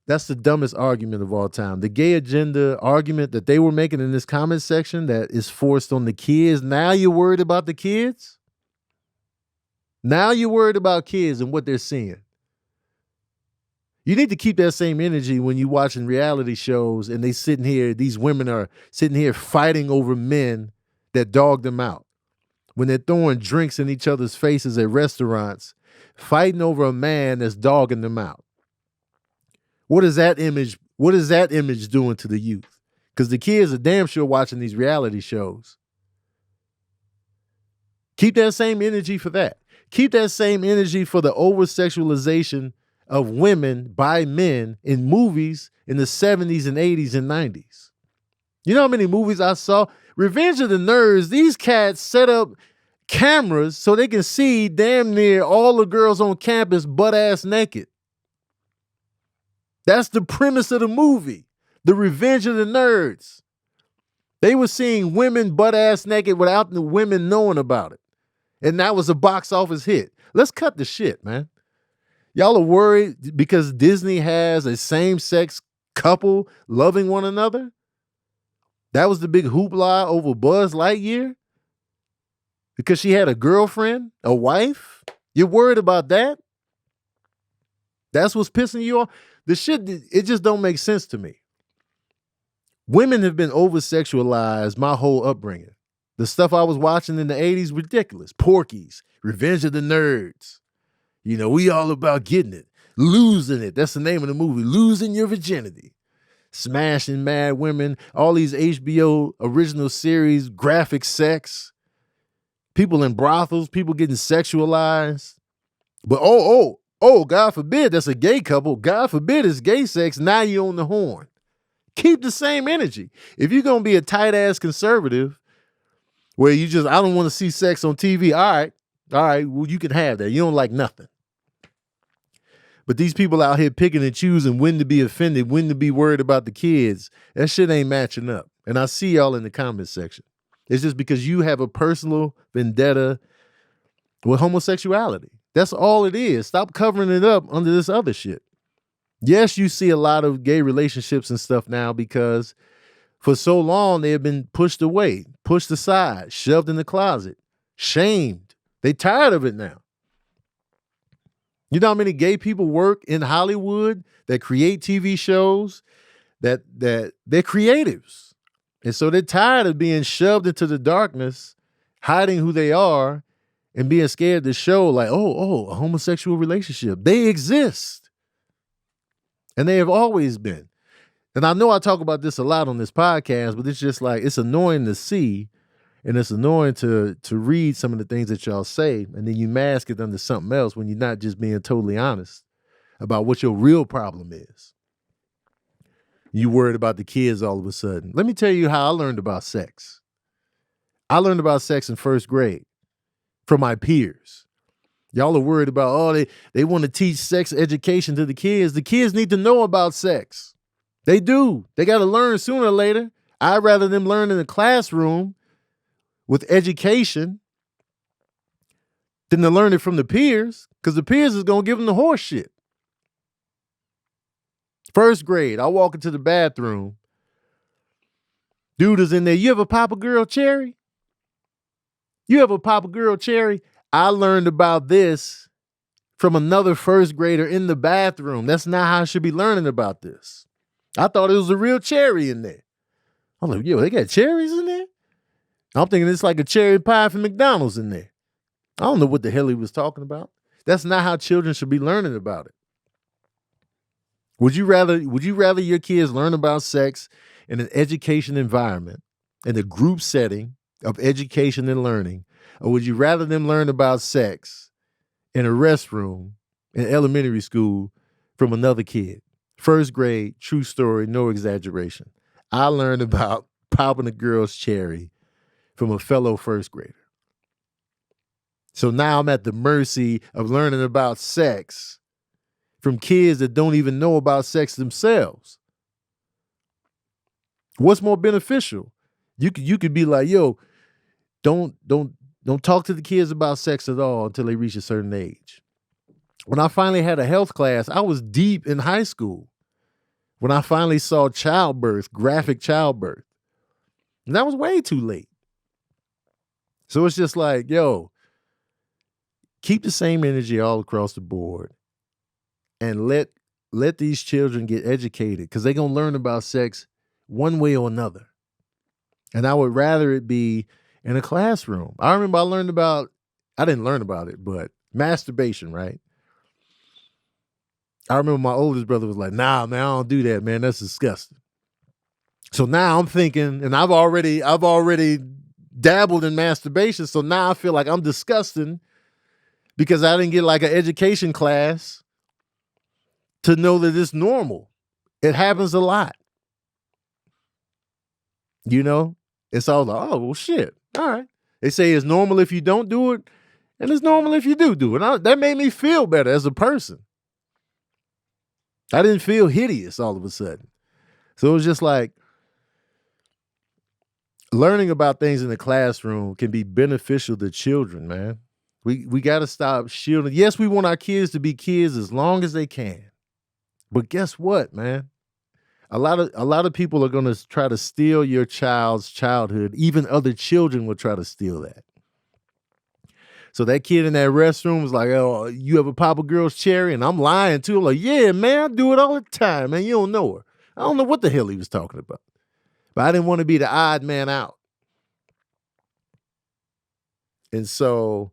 That's the dumbest argument of all time. The gay agenda argument that they were making in this comment section that is forced on the kids. Now you're worried about the kids? Now you're worried about kids and what they're seeing. You need to keep that same energy when you're watching reality shows and these women are sitting here fighting over men that dog them out. When they're throwing drinks in each other's faces at restaurants, fighting over a man that's dogging them out. What is that image doing to the youth? Because the kids are damn sure watching these reality shows. Keep that same energy for that. Keep that same energy for the over-sexualization of women by men in movies in the 70s and 80s and 90s. You know how many movies I saw? Revenge of the Nerds, these cats set up cameras so they can see damn near all the girls on campus butt-ass naked. That's the premise of the movie, The Revenge of the Nerds. They were seeing women butt-ass naked without the women knowing about it. And that was a box office hit. Let's cut the shit, man. Y'all are worried because Disney has a same-sex couple loving one another? That was the big hoopla over Buzz Lightyear? Because she had a girlfriend, a wife? You're worried about that? That's what's pissing you off? The shit, it just don't make sense to me. Women have been over-sexualized my whole upbringing. The stuff I was watching in the 80s, ridiculous. Porky's, Revenge of the Nerds. We all about getting it, losing it. That's the name of the movie, Losing Your Virginity. Smashing mad women, all these HBO original series, graphic sex, people in brothels, people getting sexualized. But God forbid that's a gay couple. God forbid it's gay sex. Now you on the horn. Keep the same energy. If you're going to be a tight ass conservative where I don't want to see sex on TV. All right, well, you can have that. You don't like nothing. But these people out here picking and choosing when to be offended, when to be worried about the kids, that shit ain't matching up. And I see y'all in the comment section. It's just because you have a personal vendetta with homosexuality. That's all it is. Stop covering it up under this other shit. Yes, you see a lot of gay relationships and stuff now because for so long they have been pushed away, pushed aside, shoved in the closet, shamed. They tired of it now. You know how many gay people work in Hollywood that create TV shows that they're creatives. And so they're tired of being shoved into the darkness, hiding who they are and being scared to show like, a homosexual relationship. They exist. And they have always been. And I know I talk about this a lot on this podcast, but it's just like, it's annoying to see, and it's annoying to read some of the things that y'all say, and then you mask it under something else when you're not just being totally honest about what your real problem is. You worried about the kids all of a sudden. Let me tell you how I learned about sex. I learned about sex in first grade from my peers. Y'all are worried about, oh, they want to teach sex education to the kids. The kids need to know about sex. They do. They got to learn sooner or later. I'd rather them learn in the classroom with education than to learn it from the peers, because the peers is going to give them the horse shit. First grade, I walk into the bathroom. Dude is in there. You ever pop a girl cherry? You ever pop a girl cherry? I learned about this from another first grader in the bathroom. That's not how I should be learning about this. I thought it was a real cherry in there. I'm like, yo, they got cherries in there? I'm thinking it's like a cherry pie from McDonald's in there. I don't know what the hell he was talking about. That's not how children should be learning about it. Would you rather your kids learn about sex in an education environment, in a group setting of education and learning, or would you rather them learn about sex in a restroom in elementary school from another kid? First grade, true story, no exaggeration. I learned about popping a girl's cherry from a fellow first grader. So now I'm at the mercy of learning about sex from kids that don't even know about sex themselves. What's more beneficial? You could be like, yo, don't talk to the kids about sex at all until they reach a certain age. When I finally had a health class, I was deep in high school. When I finally saw childbirth, graphic childbirth. And that was way too late. So it's just like, yo, keep the same energy all across the board and let these children get educated, because they're going to learn about sex one way or another. And I would rather it be in a classroom. I remember I didn't learn about it, but masturbation, right? I remember my oldest brother was like, nah, man, I don't do that, man. That's disgusting. So now I'm thinking, and I've already dabbled in masturbation. So now I feel like I'm disgusting because I didn't get like an education class to know that it's normal. It happens a lot. You know? And so I was like, oh, well, shit. All right. They say it's normal if you don't do it, and it's normal if you do it. That made me feel better as a person. I didn't feel hideous all of a sudden. So it was just like, learning about things in the classroom can be beneficial to children, man. We got to stop shielding. Yes, we want our kids to be kids as long as they can. But guess what, man? A lot of people are going to try to steal your child's childhood. Even other children will try to steal that. So that kid in that restroom was like, oh, you ever pop a girl's cherry? And I'm lying too. I'm like, yeah, man, I do it all the time, man. You don't know her. I don't know what the hell he was talking about. But I didn't want to be the odd man out. And so,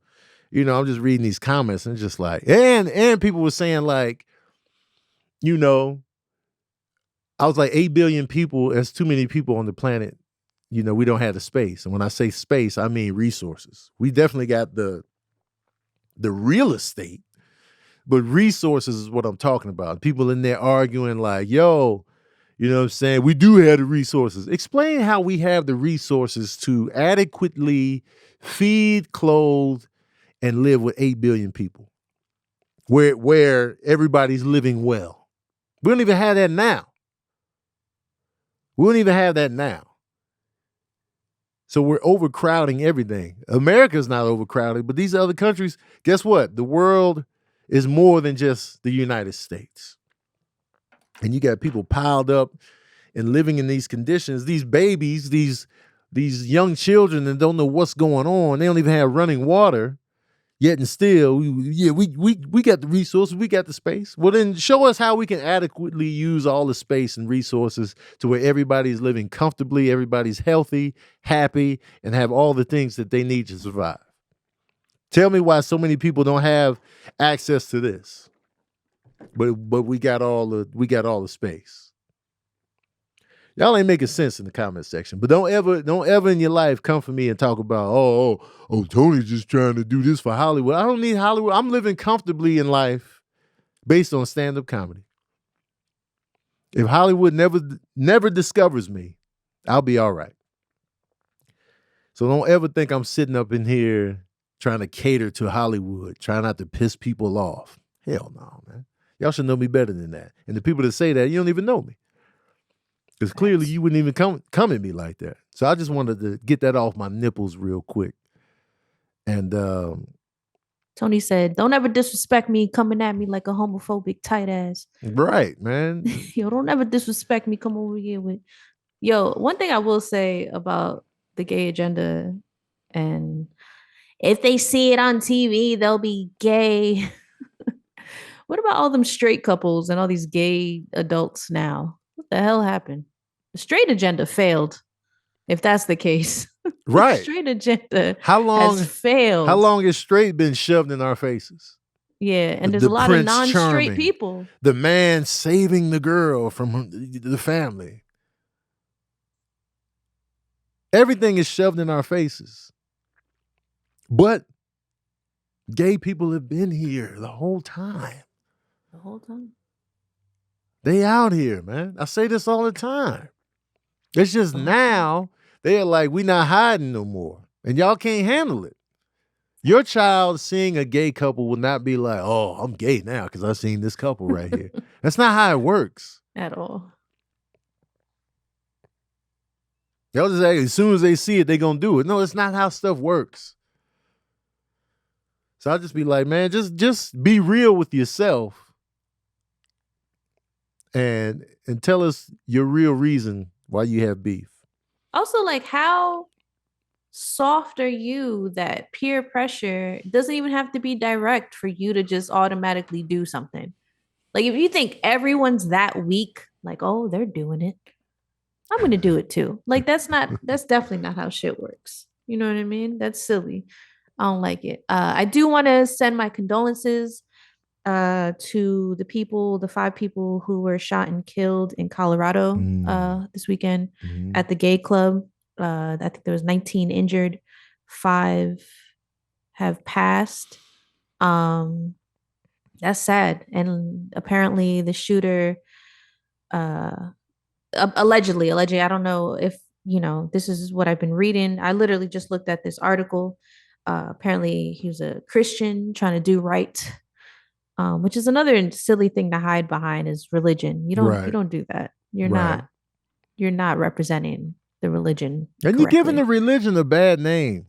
you know, I'm just reading these comments and just like, and people were saying like, you know, I was like, 8 billion people, that's too many people on the planet. You know, we don't have the space. And when I say space, I mean resources. We definitely got the real estate, but resources is what I'm talking about. People in there arguing like, yo, you know what I'm saying? We do have the resources. Explain how we have the resources to adequately feed, clothe, and live with 8 billion people where everybody's living well. We don't even have that now. We don't even have that now. So we're overcrowding everything. America's not overcrowded, but these other countries, guess what? The world is more than just the United States. And you got people piled up and living in these conditions, these babies, these young children that don't know what's going on. They don't even have running water. Yet and still, we got the resources, we got the space. Well, then show us how we can adequately use all the space and resources to where everybody's living comfortably, everybody's healthy, happy, and have all the things that they need to survive. Tell me why so many people don't have access to this. but we got all the space. Y'all ain't making sense in the comment section. But don't ever in your life come for me and talk about, oh, Tony's just trying to do this for Hollywood. I don't need Hollywood. I'm living comfortably in life based on stand-up comedy. If Hollywood never discovers me, I'll be all right. So don't ever think I'm sitting up in here trying to cater to Hollywood, trying not to piss people off. Hell no, man. Y'all should know me better than that. And the people that say that, you don't even know me. Because clearly you wouldn't even come at me like that. So I just wanted to get that off my nipples real quick. And Tony said, "Don't ever disrespect me coming at me like a homophobic tight ass." Right, man. Yo, don't ever disrespect me. Come over here with. Yo, one thing I will say about the gay agenda, and if they see it on TV, they'll be gay. What about all them straight couples and all these gay adults now? What the hell happened? The straight agenda failed, if that's the case. Right. The straight agenda has failed. How long has straight been shoved in our faces? Yeah, and there's a lot of non-straight people. The man saving the girl from the family. Everything is shoved in our faces. But gay people have been here the whole time. The whole time. They out here, man. I say this all the time. It's just now they're like, we not hiding no more. And y'all can't handle it. Your child seeing a gay couple will not be like, oh, I'm gay now because I've seen this couple right here. That's not how it works. At all. They'll just say, as soon as they see it, they're going to do it. No, it's not how stuff works. So I'll just be like, man, just be real with yourself and tell us your real reason why you have beef. Also, like, how soft are you that peer pressure doesn't even have to be direct for you to just automatically do something? Like, if you think everyone's that weak, like, oh, they're doing it, I'm going to do it too. Like, that's definitely not how shit works. You know what I mean? That's silly. I don't like it. I do want to send my condolences to the 5 people who were shot and killed in Colorado this weekend at the gay club. I think there was 19 injured, 5 have passed. That's sad. And apparently the shooter, allegedly, I don't know if, this is what I've been reading. I literally just looked at this article. Apparently he was a Christian trying to do right, which is another silly thing to hide behind is religion. You don't do that. You're not representing the religion. And you're giving the religion a bad name.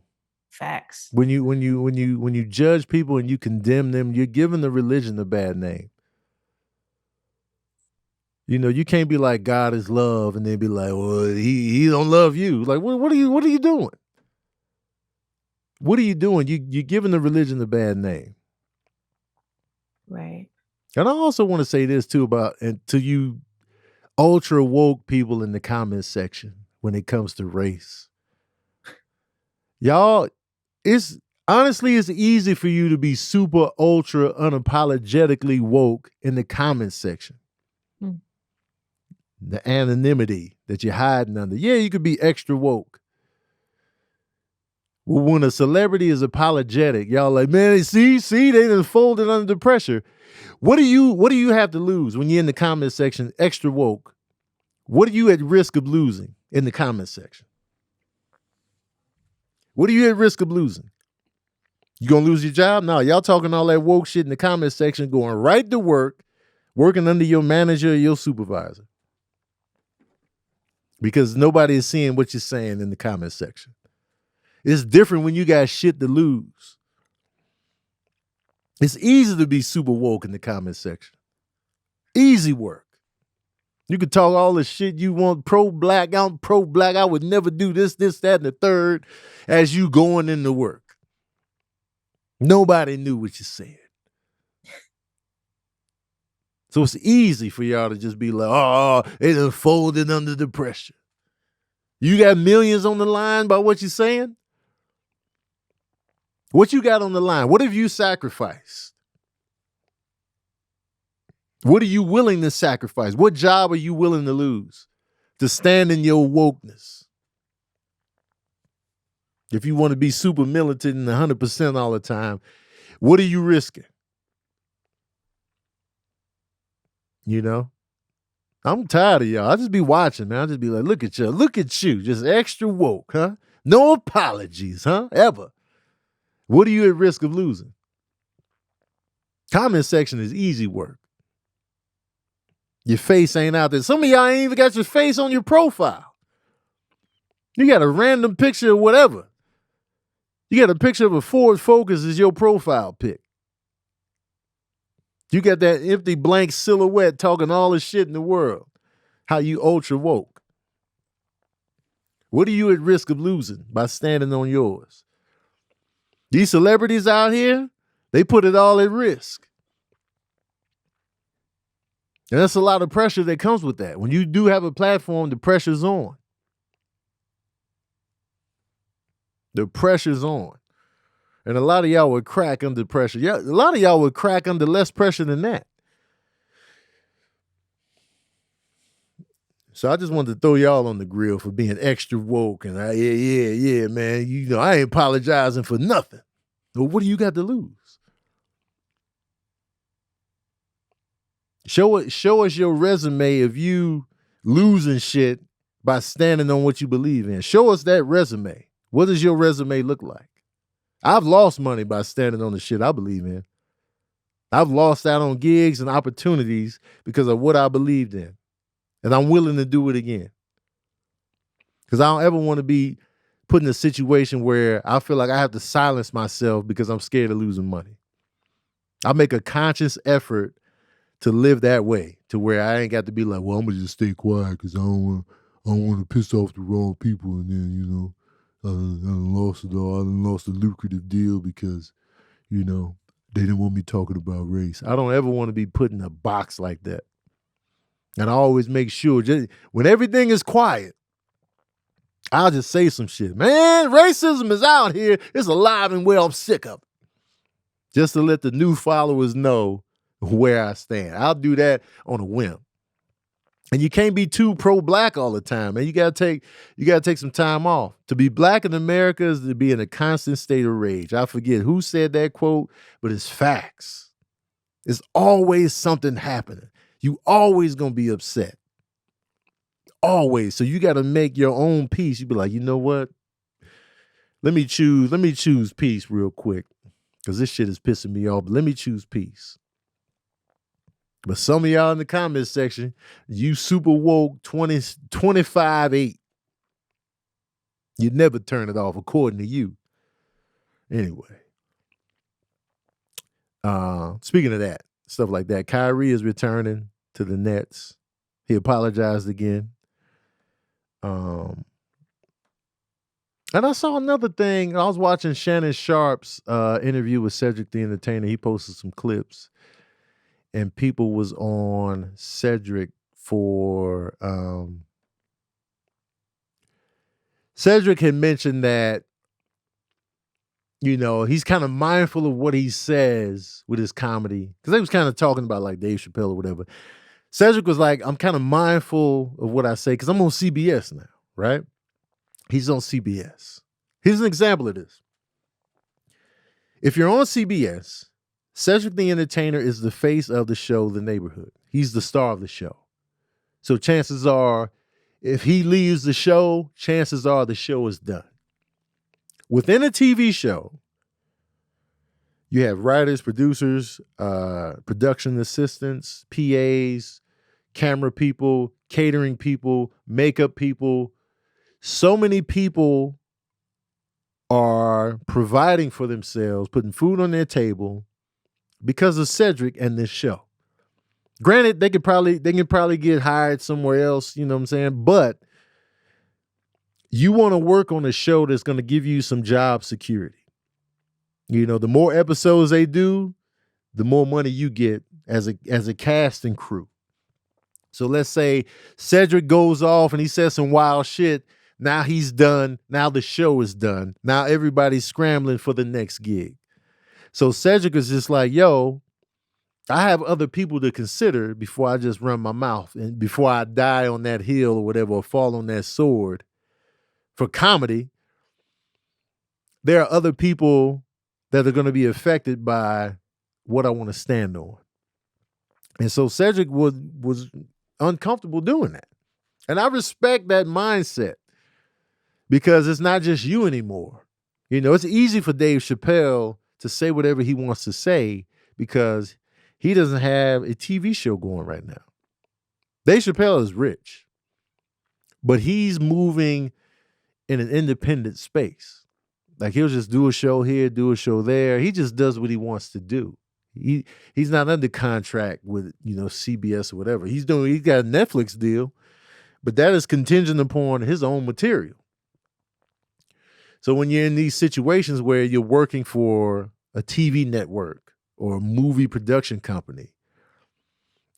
Facts. When you judge people and you condemn them, you're giving the religion a bad name. You can't be like God is love and then be like, well, he don't love you. Like, what are you doing? What are you doing? You're giving the religion a bad name. Right. And I also want to say this too to you ultra woke people in the comment section when it comes to race. Y'all, it's easy for you to be super ultra unapologetically woke in the comment section. The anonymity that you're hiding under. Yeah, you could be extra woke. Well, when a celebrity is apologetic, y'all like, man, see, they done folded under the pressure. What do you have to lose when you're in the comment section, extra woke? What are you at risk of losing in the comment section? What are you at risk of losing? You gonna lose your job? No, y'all talking all that woke shit in the comment section, going right to work, working under your manager or your supervisor. Because nobody is seeing what you're saying in the comment section. It's different when you got shit to lose. It's easy to be super woke in the comment section. Easy work. You can talk all the shit you want, pro-black, I'm pro-black, I would never do this, that, and the third, as you going into work. Nobody knew what you said. So it's easy for y'all to just be like, oh, they done folded under the pressure. You got millions on the line by what you're saying? What you got on the line? What have you sacrificed? What are you willing to sacrifice? What job are you willing to lose to stand in your wokeness? If you want to be super militant and 100% all the time, what are you risking? You know? I'm tired of y'all. I just be watching, man. I just be like, look at you, just extra woke, huh? No apologies, huh? Ever. What are you at risk of losing? Comment section is easy work. Your face ain't out there. Some of y'all ain't even got your face on your profile. You got a random picture of whatever. You got a picture of a Ford Focus as your profile pic. You got that empty blank silhouette talking all the shit in the world. How you ultra woke. What are you at risk of losing by standing on yours? These celebrities out here, they put it all at risk. And that's a lot of pressure that comes with that. When you do have a platform, the pressure's on. The pressure's on. And a lot of y'all would crack under pressure. Yeah, a lot of y'all would crack under less pressure than that. So I just wanted to throw y'all on the grill for being extra woke. And yeah, man. You know, I ain't apologizing for nothing. Well, what do you got to lose? Show us your resume of you losing shit by standing on what you believe in. Show us that resume. What does your resume look like? I've lost money by standing on the shit I believe in. I've lost out on gigs and opportunities because of what I believed in. And I'm willing to do it again. Because I don't ever want to be put in a situation where I feel like I have to silence myself because I'm scared of losing money. I make a conscious effort to live that way, to where I ain't got to be like, well, I'm gonna just stay quiet because I don't want to piss off the wrong people, and then, you know, I lost it all. I lost a lucrative deal because, you know, they didn't want me talking about race. I don't ever want to be put in a box like that. And I always make sure, just when everything is quiet, I'll just say some shit. Man, racism is out here. It's alive and well. I'm sick of it. Just to let the new followers know where I stand. I'll do that on a whim. And you can't be too pro-black all the time, man. You gotta take some time off. To be black in America is to be in a constant state of rage. I forget who said that quote, but it's facts. It's always something happening. You always gonna be upset. Always. So you gotta make your own peace. You be like, you know what? Let me choose peace real quick. Because this shit is pissing me off. But let me choose peace. But some of y'all in the comments section, you super woke 25-8. You never turn it off, according to you. Anyway. Speaking of that, stuff like that, Kyrie is returning to the Nets. He apologized again. And I saw another thing. I was watching Shannon Sharp's interview with Cedric The Entertainer. He posted some clips. And people was on Cedric for Cedric had mentioned that, you know, he's kind of mindful of what he says with his comedy. Because they was kind of talking about like Dave Chappelle or whatever. Cedric was like, I'm kind of mindful of what I say because I'm on CBS now, right? He's on CBS. Here's an example of this. If you're on CBS, Cedric the Entertainer is the face of the show, The Neighborhood. He's the star of the show. So chances are, if he leaves the show, chances are the show is done. Within a TV show, you have writers, producers, production assistants, PAs, camera people, catering people, makeup people. So many people are providing for themselves, putting food on their table, because of Cedric and this show. Granted, they can probably get hired somewhere else, you know what I'm saying? But you want to work on a show that's going to give you some job security. You know, the more episodes they do, the more money you get as a cast and crew. So let's say Cedric goes off and he says some wild shit. Now he's done. Now the show is done. Now everybody's scrambling for the next gig. So Cedric is just like, yo, I have other people to consider before I just run my mouth and before I die on that hill or whatever, or fall on that sword for comedy. There are other people that are going to be affected by what I want to stand on. And so Cedric was uncomfortable doing that. And I respect that mindset because it's not just you anymore. You know, it's easy for Dave Chappelle to say whatever he wants to say because he doesn't have a TV show going right now. Dave Chappelle is rich, but he's moving in an independent space. Like he'll just do a show here, do a show there. He just does what he wants to do. He's not under contract with, CBS or whatever. He's got a Netflix deal, but that is contingent upon his own material. So when you're in these situations where you're working for a TV network or a movie production company,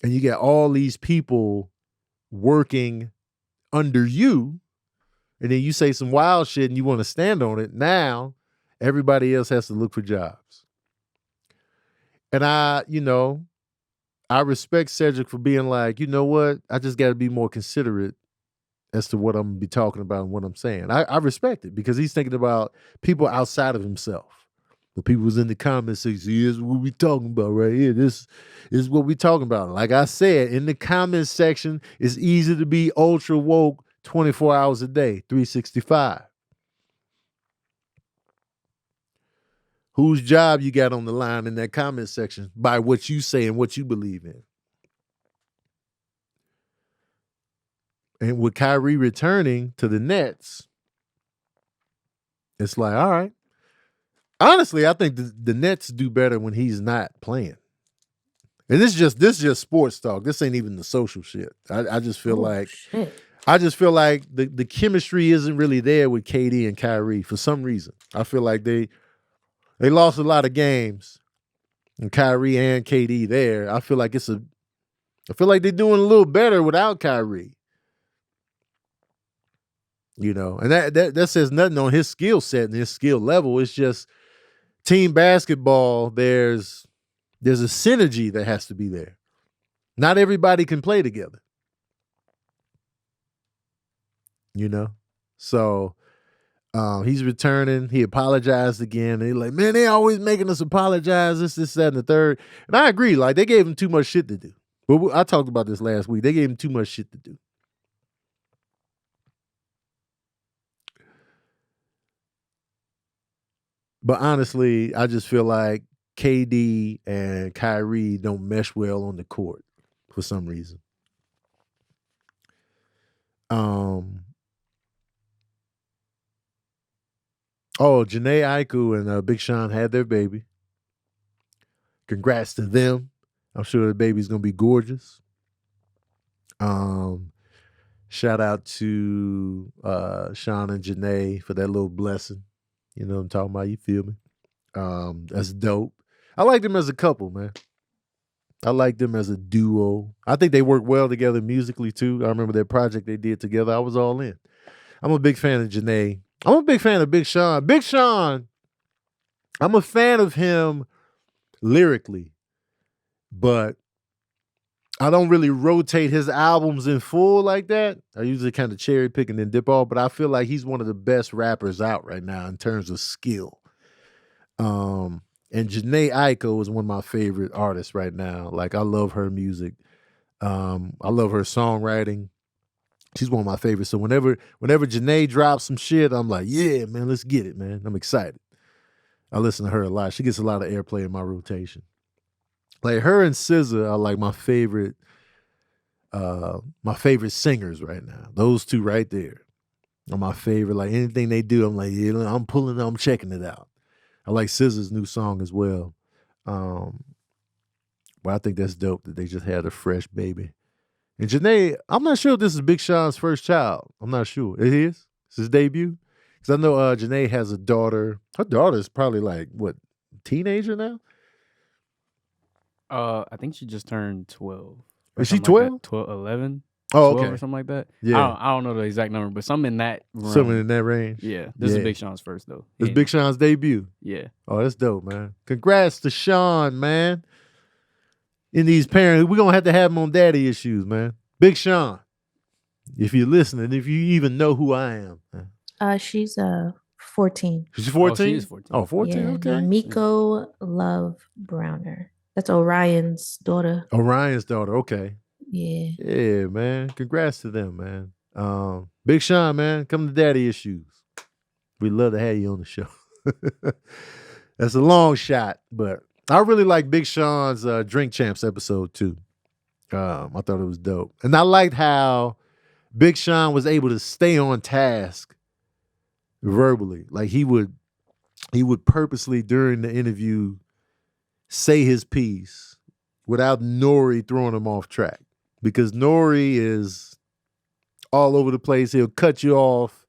and you got all these people working under you, and then you say some wild shit and you want to stand on it, now everybody else has to look for jobs. And I respect Cedric for being like, you know what? I just got to be more considerate as to what I'm going to be talking about and what I'm saying. I respect it because he's thinking about people outside of himself. The people who's in the comments say, see, this is what we talking about right here. This is what we talking about. Like I said, in the comments section, it's easy to be ultra woke 24 hours a day, 365. Whose job you got on the line in that comment section by what you say and what you believe in. And with Kyrie returning to the Nets, it's like, all right. Honestly, I think the Nets do better when he's not playing. And this is just sports talk. This ain't even the social shit. I just feel like the chemistry isn't really there with KD and Kyrie for some reason. I feel like they lost a lot of games, and Kyrie and KD there. I feel like they're doing a little better without Kyrie. And that says nothing on his skill set and his skill level. It's just team basketball. There's a synergy that has to be there. Not everybody can play together. So he's returning. He apologized again. They're like, man, they always making us apologize. This, that, and the third. And I agree. Like they gave him too much shit to do. But I talked about this last week. They gave him too much shit to do. But honestly, I just feel like KD and Kyrie don't mesh well on the court for some reason. Jhene Aiko and Big Sean had their baby. Congrats to them. I'm sure the baby's gonna be gorgeous. Shout out to Sean and Jhene for that little blessing. You know what I'm talking about? You feel me? That's dope. I like them as a couple, man. I like them as a duo. I think they work well together musically too. I remember that project they did together. I was all in. I'm a big fan of Jhene. I'm a big fan of Big Sean. Big Sean, I'm a fan of him lyrically, but I don't really rotate his albums in full like that. I usually kind of cherry pick and then dip off, but I feel like he's one of the best rappers out right now in terms of skill. And Jhene Aiko is one of my favorite artists right now. Like I love her music. I love her songwriting. She's one of my favorites. So whenever Jhene drops some shit, I'm like, yeah, man, let's get it, man. I'm excited. I listen to her a lot. She gets a lot of airplay in my rotation. Like her and SZA are like my favorite singers right now. Those two right there are my favorite. Like anything they do, I'm like, yeah, I'm checking it out. I like SZA's new song as well. But I think that's dope that they just had a fresh baby. And Jhene, I'm not sure if this is Big Sean's first child. I'm not sure. It is? It's his debut? Because I know Jhene has a daughter. Her daughter's probably like, what, teenager now? I think she just turned 12. Is she 12? Like 12, 11. Oh, 12 okay. Or something like that. Yeah. I don't know the exact number, but something in that range. Something in that range. Yeah. This is Big Sean's first, though. This is Big Sean's debut. Yeah. Oh, that's dope, man. Congrats to Sean, man. in these parents. We're gonna have to have them on daddy issues, man. Big Sean, if you're listening, if you even know who I am. She's 14. She's 14? Oh, she is 14. Oh, 14, Yeah, okay. Miko Love Browner. That's Orion's daughter. Orion's daughter, okay. Yeah. Yeah, man. Congrats to them, man. Big Sean, man, come to daddy issues. We'd love to have you on the show. That's a long shot, but I really like Big Sean's Drink Champs episode too. I thought it was dope. And I liked how Big Sean was able to stay on task verbally. Like he would purposely during the interview say his piece without Nori throwing him off track. Because Nori is all over the place. He'll cut you off.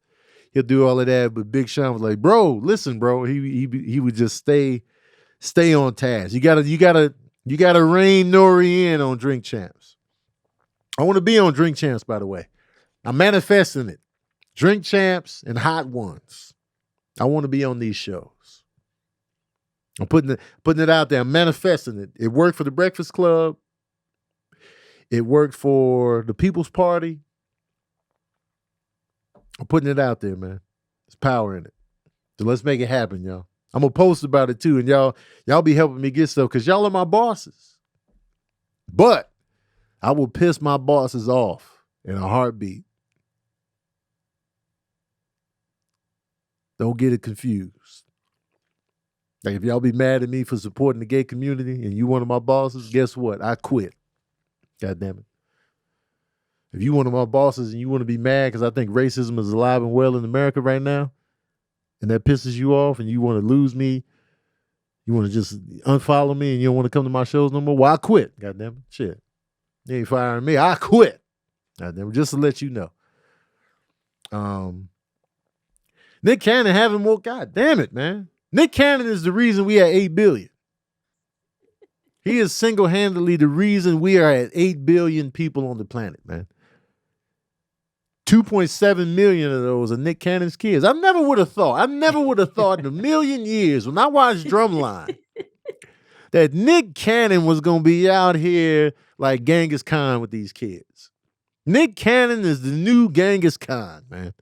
He'll do all of that. But Big Sean was like, bro, listen, bro. He would just stay on task. You gotta rein Nori in on Drink Champs. I want to be on Drink Champs, by the way. I'm manifesting it. Drink Champs and Hot Ones. I want to be on these shows. I'm putting it out there. I'm manifesting it. It worked for the Breakfast Club. It worked for the People's Party. I'm putting it out there, man. There's power in it. So let's make it happen, y'all. I'm going to post about it too, and y'all be helping me get stuff because y'all are my bosses. But I will piss my bosses off in a heartbeat. Don't get it confused. Like if y'all be mad at me for supporting the gay community and you one of my bosses, guess what? I quit. God damn it. If you one of my bosses and you want to be mad because I think racism is alive and well in America right now, and that pisses you off and you want to lose me, you want to just unfollow me and you don't want to come to my shows no more, well, I quit. God damn it. Shit. You ain't firing me. I quit. God damn it. Just to let you know. Nick Cannon having more, God damn it, man. Nick Cannon is the reason we are 8 billion. He is single-handedly the reason we are at 8 billion people on the planet, man. 2.7 million of those are Nick Cannon's kids. I never would have thought in a million years when I watched Drumline that Nick Cannon was going to be out here like Genghis Khan with these kids. Nick Cannon is the new Genghis Khan, man.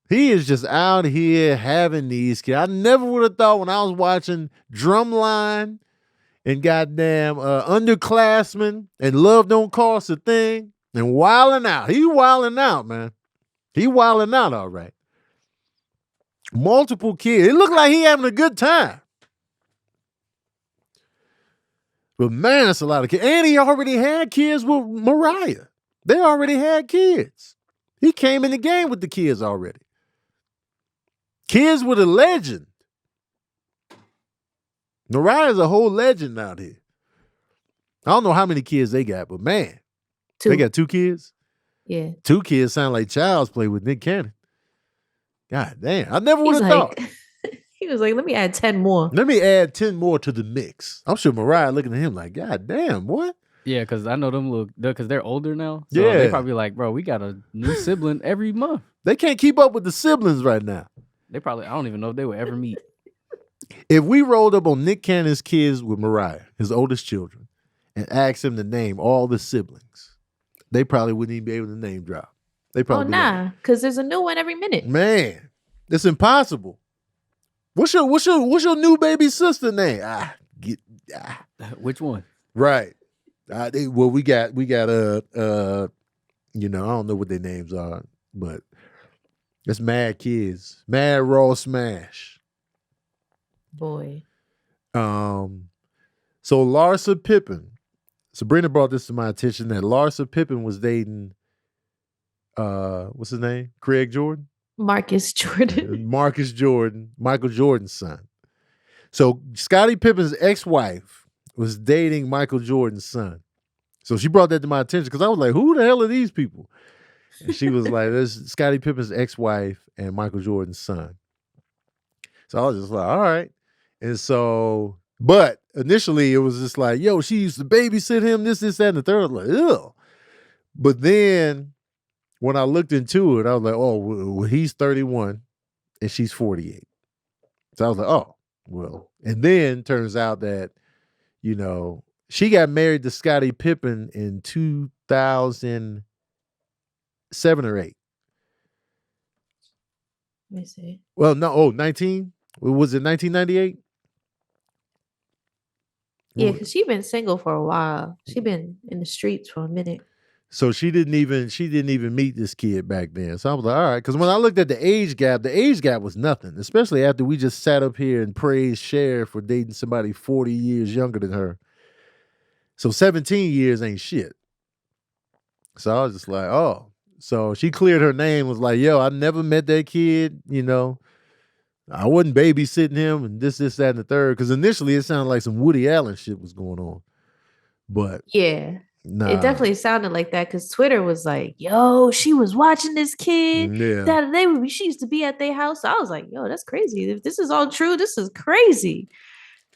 He is just out here having these kids. I never would have thought when I was watching Drumline and goddamn Underclassmen and Love Don't Cost a Thing and Wildin' Out. He wilding out, man. He wilding out, all right. Multiple kids. It looked like he having a good time. But man, that's a lot of kids. And he already had kids with Mariah. They already had kids. He came in the game with the kids already. Kids with a legend. Mariah's a whole legend out here. I don't know how many kids they got, but man, 2. they got 2 kids? Yeah. 2 kids sound like child's play with Nick Cannon. God damn. I never would have thought. He was like, let me add 10 more. Let me add 10 more to the mix. I'm sure Mariah looking at him like, God damn, what? Yeah, because I know them look, because they're older now. So Yeah. they probably like, bro, we got a new sibling every month. They can't keep up with the siblings right now. They probably, I don't even know if they would ever meet. If we rolled up on Nick Cannon's kids with Mariah, his oldest children, and asked him to name all the siblings, they probably wouldn't even be able to name drop. They probably because there's a new one every minute. Man, it's impossible. What's your new baby sister name? Which one? Right. We got I don't know what their names are, but it's mad kids. Mad Raw Smash. Boy. So Larsa Pippen. Sabrina brought this to my attention that Larsa Pippen was dating what's his name? Craig Jordan? Marcus Jordan. Marcus Jordan, Michael Jordan's son. So Scottie Pippen's ex-wife was dating Michael Jordan's son. So she brought that to my attention because I was like, who the hell are these people? And she was like, this is Scottie Pippen's ex-wife and Michael Jordan's son. So I was just like, all right. And so, but initially it was just like, yo, she used to babysit him, this, that, and the third. I was like, ew. But then when I looked into it, I was like, oh, well, he's 31 and she's 48. So I was like, oh, well. And then turns out that, you know, she got married to Scottie Pippen in 2007 or 8. Let me see. Well, no, 19? Was it 1998? Yeah, because she been single for a while. She been in the streets for a minute. So she didn't even meet this kid back then. So I was like, all right. Because when I looked at the age gap was nothing, especially after we just sat up here and praised Cher for dating somebody 40 years younger than her. So 17 years ain't shit. So I was just like, oh. So she cleared her name, was like, yo, I never met that kid, you know. I wasn't babysitting him and this, that, and the third. Because initially it sounded like some Woody Allen shit was going on. But yeah. nah. It definitely sounded like that because Twitter was like, yo, she was watching this kid. Yeah. She used to be at their house. So I was like, yo, that's crazy. If this is all true, this is crazy.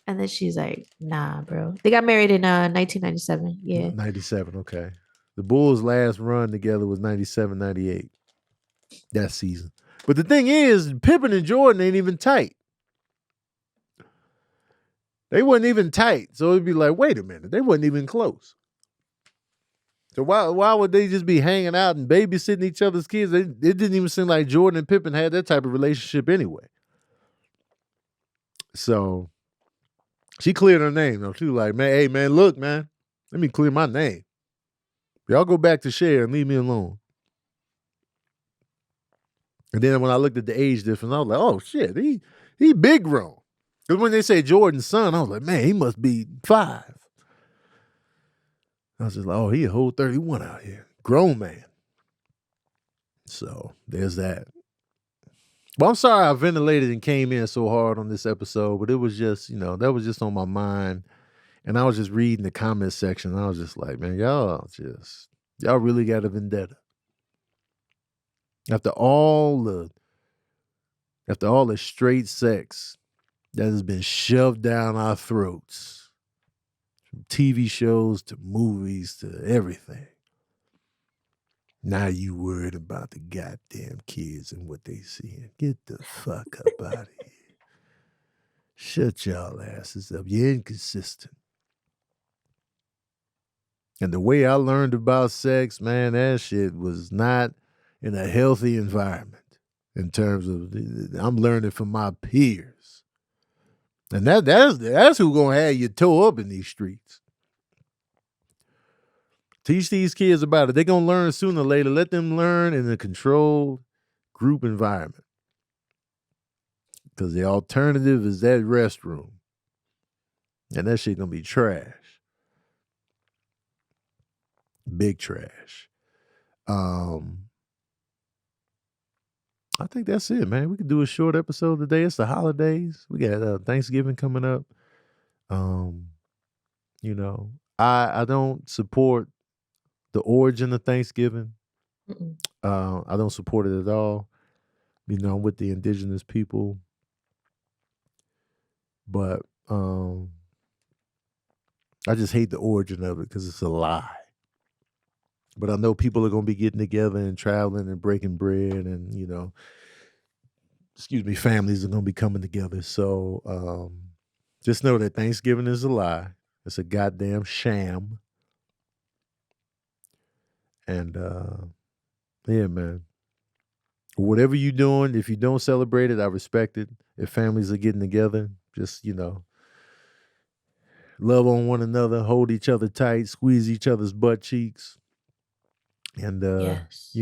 And then she's like, nah, bro. They got married in 1997. Yeah. 97, okay. The Bulls' last run together was 97, 98. That season. But the thing is, Pippen and Jordan ain't even tight. They wasn't even tight. So it'd be like, wait a minute. They wasn't even close. So why would they just be hanging out and babysitting each other's kids? It didn't even seem like Jordan and Pippen had that type of relationship anyway. So she cleared her name. Though. She was like, man, hey, man, look, man. Let me clear my name. Y'all go back to Cher and leave me alone. And then when I looked at the age difference, I was like, oh, shit, he big grown. Because when they say Jordan's son, I was like, man, he must be 5. I was just like, oh, he a whole 31 out here. Grown man. So there's that. Well, I'm sorry I ventilated and came in so hard on this episode, but it was just, that was just on my mind. And I was just reading the comment section. And I was just like, man, y'all really got a vendetta. After all the straight sex that has been shoved down our throats, from TV shows to movies to everything. Now you worried about the goddamn kids and what they seeing. Get the fuck up out of here. Shut y'all asses up. You're inconsistent. And the way I learned about sex, man, that shit was not in a healthy environment in terms of, I'm learning from my peers. And that's who's going to have you toe up in these streets. Teach these kids about it. They're going to learn sooner or later. Let them learn in a controlled group environment. Because the alternative is that restroom. And that shit going to be trash. Big trash. I think that's it, man. We could do a short episode today. It's the holidays. We got Thanksgiving coming up. I don't support the origin of Thanksgiving. I don't support it at all. I'm with the indigenous people. But I just hate the origin of it because it's a lie. But I know people are going to be getting together and traveling and breaking bread and, families are going to be coming together. So just know that Thanksgiving is a lie. It's a goddamn sham. And, yeah, man. Whatever you're doing, if you don't celebrate it, I respect it. If families are getting together, just, love on one another, hold each other tight, squeeze each other's butt cheeks. And, yes.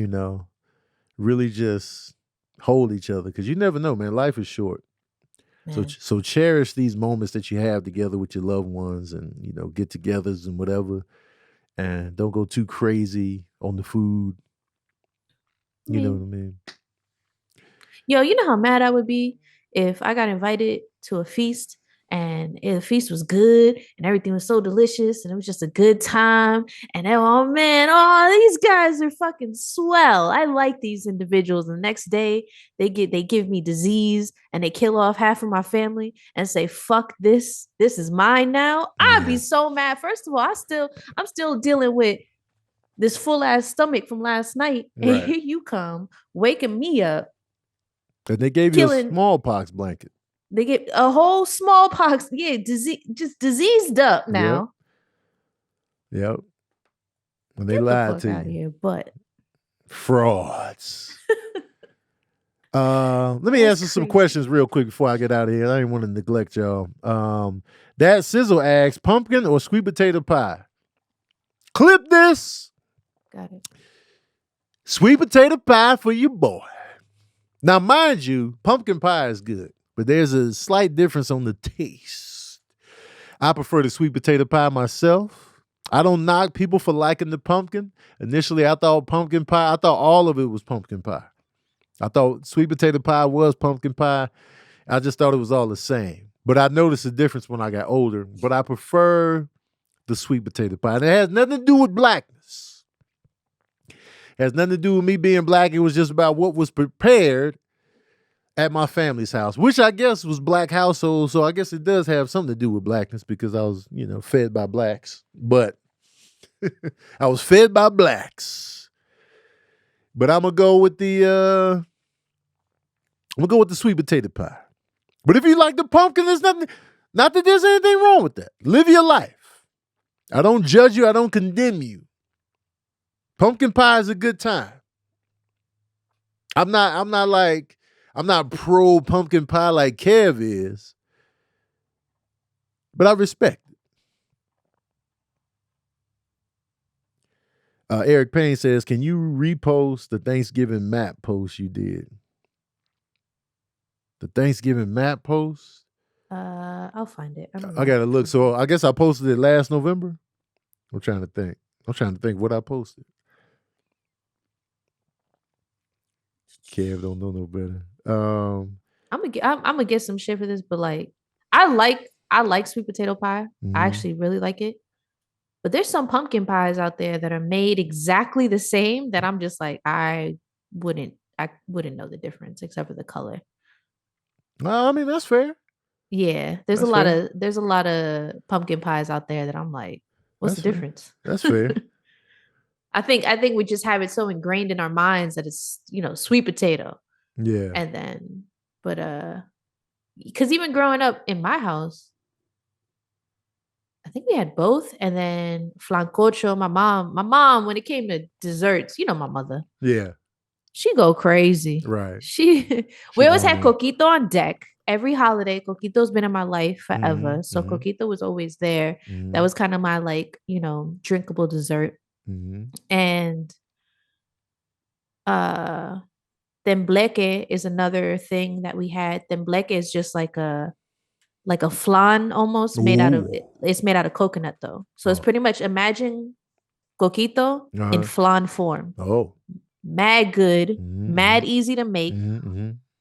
Really just hold each other. Because you never know, man. Life is short. So cherish these moments that you have together with your loved ones and, get-togethers and whatever. And don't go too crazy on the food. You know what I mean? Yo, you know how mad I would be if I got invited to a feast and the feast was good and everything was so delicious and it was just a good time. And these guys are fucking swell. I like these individuals. And the next day they give me disease and they kill off half of my family and say, fuck this. This is mine now. I'd be so mad. First of all, I'm still dealing with this full ass stomach from last night. Right. And here you come waking me up. And they gave you a smallpox blanket. They get a whole smallpox. Yeah, just diseased up now. Yep. When they Get the lied fuck to out of you. here, but Frauds. Let me That's answer some crazy. questions real quick before I get out of here. I didn't want to neglect y'all. That Sizzle asks, pumpkin or sweet potato pie? Clip this. Got it. Sweet potato pie for your boy. Now, mind you, pumpkin pie is good, but there's a slight difference on the taste. I prefer the sweet potato pie myself. I don't knock people for liking the pumpkin. Initially, I thought all of it was pumpkin pie. I thought sweet potato pie was pumpkin pie. I just thought it was all the same. But I noticed the difference when I got older. But I prefer the sweet potato pie. And it has nothing to do with blackness. It has nothing to do with me being black. It was just about what was prepared at my family's house, which I guess was black household. So I guess it does have something to do with blackness because I was, fed by blacks. But I was fed by blacks. But I'm gonna go with the sweet potato pie. But if you like the pumpkin, there's nothing. Not that there's anything wrong with that. Live your life. I don't judge you. I don't condemn you. Pumpkin pie is a good time. I'm not pro pumpkin pie like Kev is, but I respect it. Eric Payne says, can you repost the Thanksgiving map post you did? The Thanksgiving map post? I'll find it. I gotta look. So I guess I posted it last November. I'm trying to think what I posted. Kev don't know no better. I'm gonna get some shit for this, but like I like sweet potato pie. Mm-hmm. I actually really like it. But there's some pumpkin pies out there that are made exactly the same that I'm just like I wouldn't know the difference except for the color. I mean, that's fair. Yeah, there's a lot of pumpkin pies out there that I'm like, what's the difference? That's fair. I think we just have it so ingrained in our minds that it's, sweet potato. Yeah. And then, but because even growing up in my house, I think we had both. And then flancocho, my mom, when it came to desserts, my mother. Yeah. She go crazy. Right. We always had coquito on deck. Every holiday, coquito's been in my life forever. Mm-hmm, So coquito was always there. Mm-hmm. That was kind of my drinkable dessert. Mm-hmm. And tembleque is another thing that we had. Tembleque is just like a flan almost made out of it's made out of coconut though. So it's pretty much imagine coquito in flan form. Oh. Mad good, mad easy to make.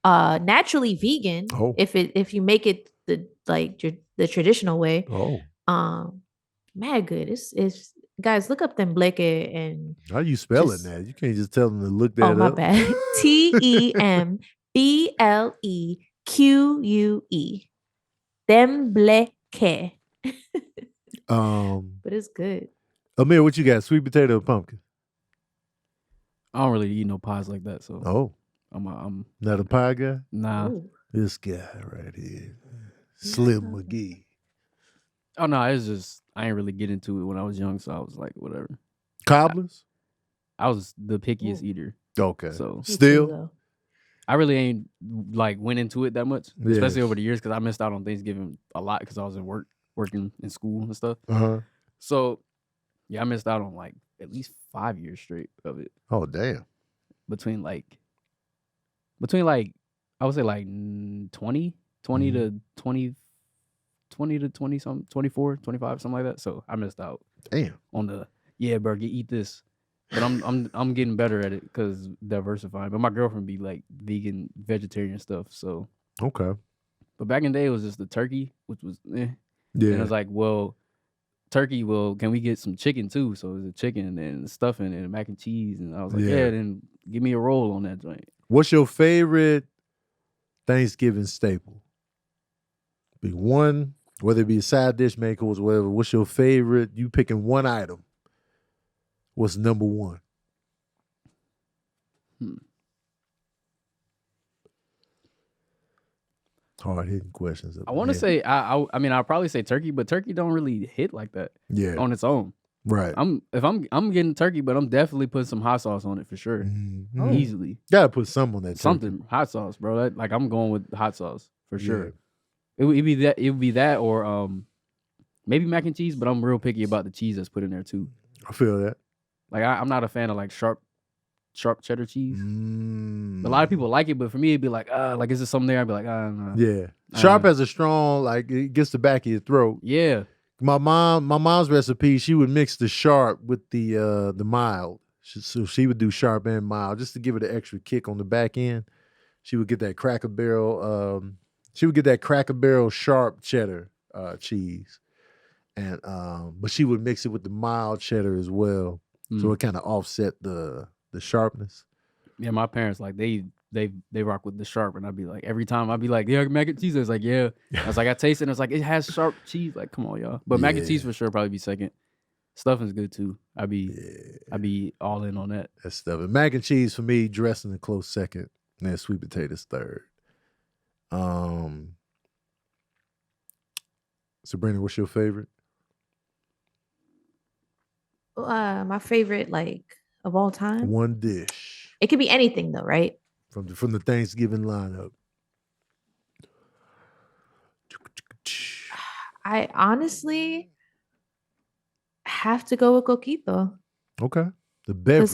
Naturally vegan if you make it the traditional way. Mad good. It's guys, look up tembleque and how you spelling that? You can't just tell them to look that up. Oh my bad. TEMBLEQUE. Tembleque. But it's good. Amir, what you got? Sweet potato or pumpkin? I don't really eat no pies like that, so I'm not a pie guy. Nah, this guy right here, Slim McGee. Oh no, it's just I ain't really get into it when I was young, so I was like, whatever. Cobblers? I was the pickiest eater. Okay, so still, I really ain't went into it that much, especially over the years because I missed out on Thanksgiving a lot because I was working in school and stuff. So yeah, I missed out on at least 5 years straight of it. Oh damn! Between I would say 20 to 20 something, 24, 25, something like that. So I missed out. Damn. On the bro, eat this. But I'm getting better at it because diversifying. But my girlfriend be vegan, vegetarian stuff. So okay. But back in the day, it was just the turkey, which was Yeah. And it was like, well, turkey. Well, can we get some chicken too? So it was a chicken and stuffing and mac and cheese. And I was like, yeah, then give me a roll on that joint. What's your favorite Thanksgiving staple? Be one, whether it be a side dish maker or whatever. What's your favorite? You picking one item. What's number one? Hard hitting questions. I want to say I mean I'll probably say turkey, but turkey don't really hit like that. Yeah. On its own. Right. I'm getting turkey, but I'm definitely putting some hot sauce on it for sure. Mm-hmm. Easily. Gotta put some on that turkey. Something hot sauce, bro. Like I'm going with hot sauce for sure. It would be that or maybe mac and cheese, but I'm real picky about the cheese that's put in there too. I feel that. Like I'm not a fan of like sharp cheddar cheese. A lot of people like it, but for me it'd be like is there something there? I'd be like, no. Yeah. Sharp has a strong, like it gets the back of your throat. Yeah. My mom's recipe, she would mix the sharp with the mild. So she would do sharp and mild just to give it an extra kick on the back end. She would get that Cracker Barrel. She would get that Cracker Barrel sharp cheddar cheese, and but she would mix it with the mild cheddar as well, so it kind of offset the sharpness. Yeah, my parents like they rock with the sharp, and I'd be like every time I'd be like, yeah, mac and cheese. It's like I was like I taste it, and it's like it has sharp cheese. Like come on, y'all. But mac and cheese for sure probably be second. Stuffing's good too. I'd be all in on that. That stuff. And mac and cheese for me, dressing a close second, and then sweet potatoes third. Sabrina, what's your favorite? My favorite, like of all time. One dish. It could be anything though, right? From the Thanksgiving lineup. I honestly have to go with coquito. Okay. The beverage.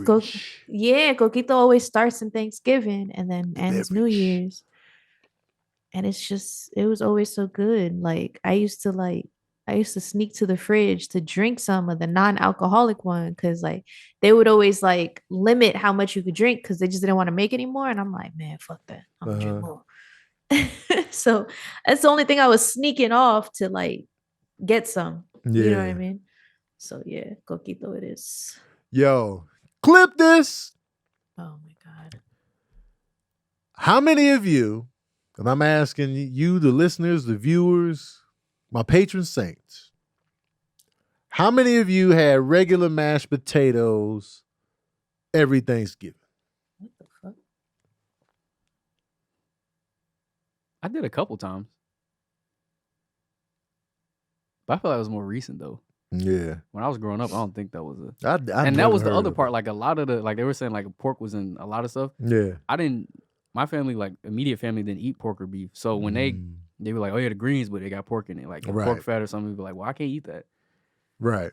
Coquito always starts in Thanksgiving and then ends New Year's. And it was always so good. Like I used to sneak to the fridge to drink some of the non-alcoholic one because like they would always like limit how much you could drink because they just didn't want to make anymore. And I'm like, man, fuck that. I'm gonna drink more. So that's the only thing I was sneaking off to like get some. Yeah. You know what I mean? So yeah, coquito it is. Yo, clip this. Oh my God. How many of you, and I'm asking you, the listeners, the viewers, my patron saints, how many of you had regular mashed potatoes every Thanksgiving? What the fuck? I did a couple times. But I feel like it was more recent though. Yeah. When I was growing up, I don't think that was and that was the other part. Like a lot of like they were saying like pork was in a lot of stuff. Yeah. My family, like immediate family, didn't eat pork or beef. So when they were like, oh yeah, the greens, but they got pork in it, like pork fat or something. We'd be like, well, I can't eat that. Right.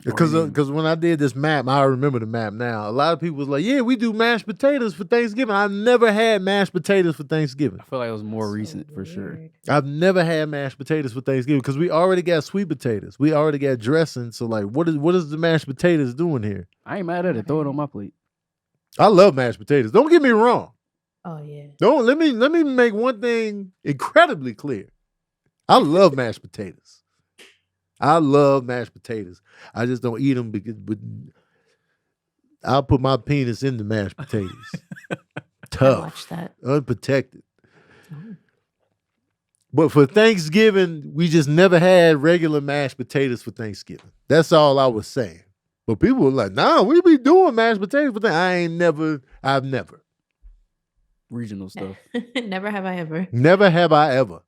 Because when I did this map, I remember the map now. A lot of people was like, yeah, we do mashed potatoes for Thanksgiving. I've never had mashed potatoes for Thanksgiving. I feel like it was more recent for sure. I've never had mashed potatoes for Thanksgiving because we already got sweet potatoes. We already got dressing. So like, what is the mashed potatoes doing here? I ain't mad at it. Throw it on my plate. I love mashed potatoes. Don't get me wrong. Oh yeah. Don't let me make one thing incredibly clear. I love mashed potatoes. I love mashed potatoes. I just don't eat them because I'll put my penis in the mashed potatoes. Tough. Watch that. Unprotected. Oh. But for Thanksgiving, we just never had regular mashed potatoes for Thanksgiving. That's all I was saying. But people were like, nah, we be doing mashed potatoes for Thanksgiving. I've never. Regional stuff. Never have I ever. Never have I ever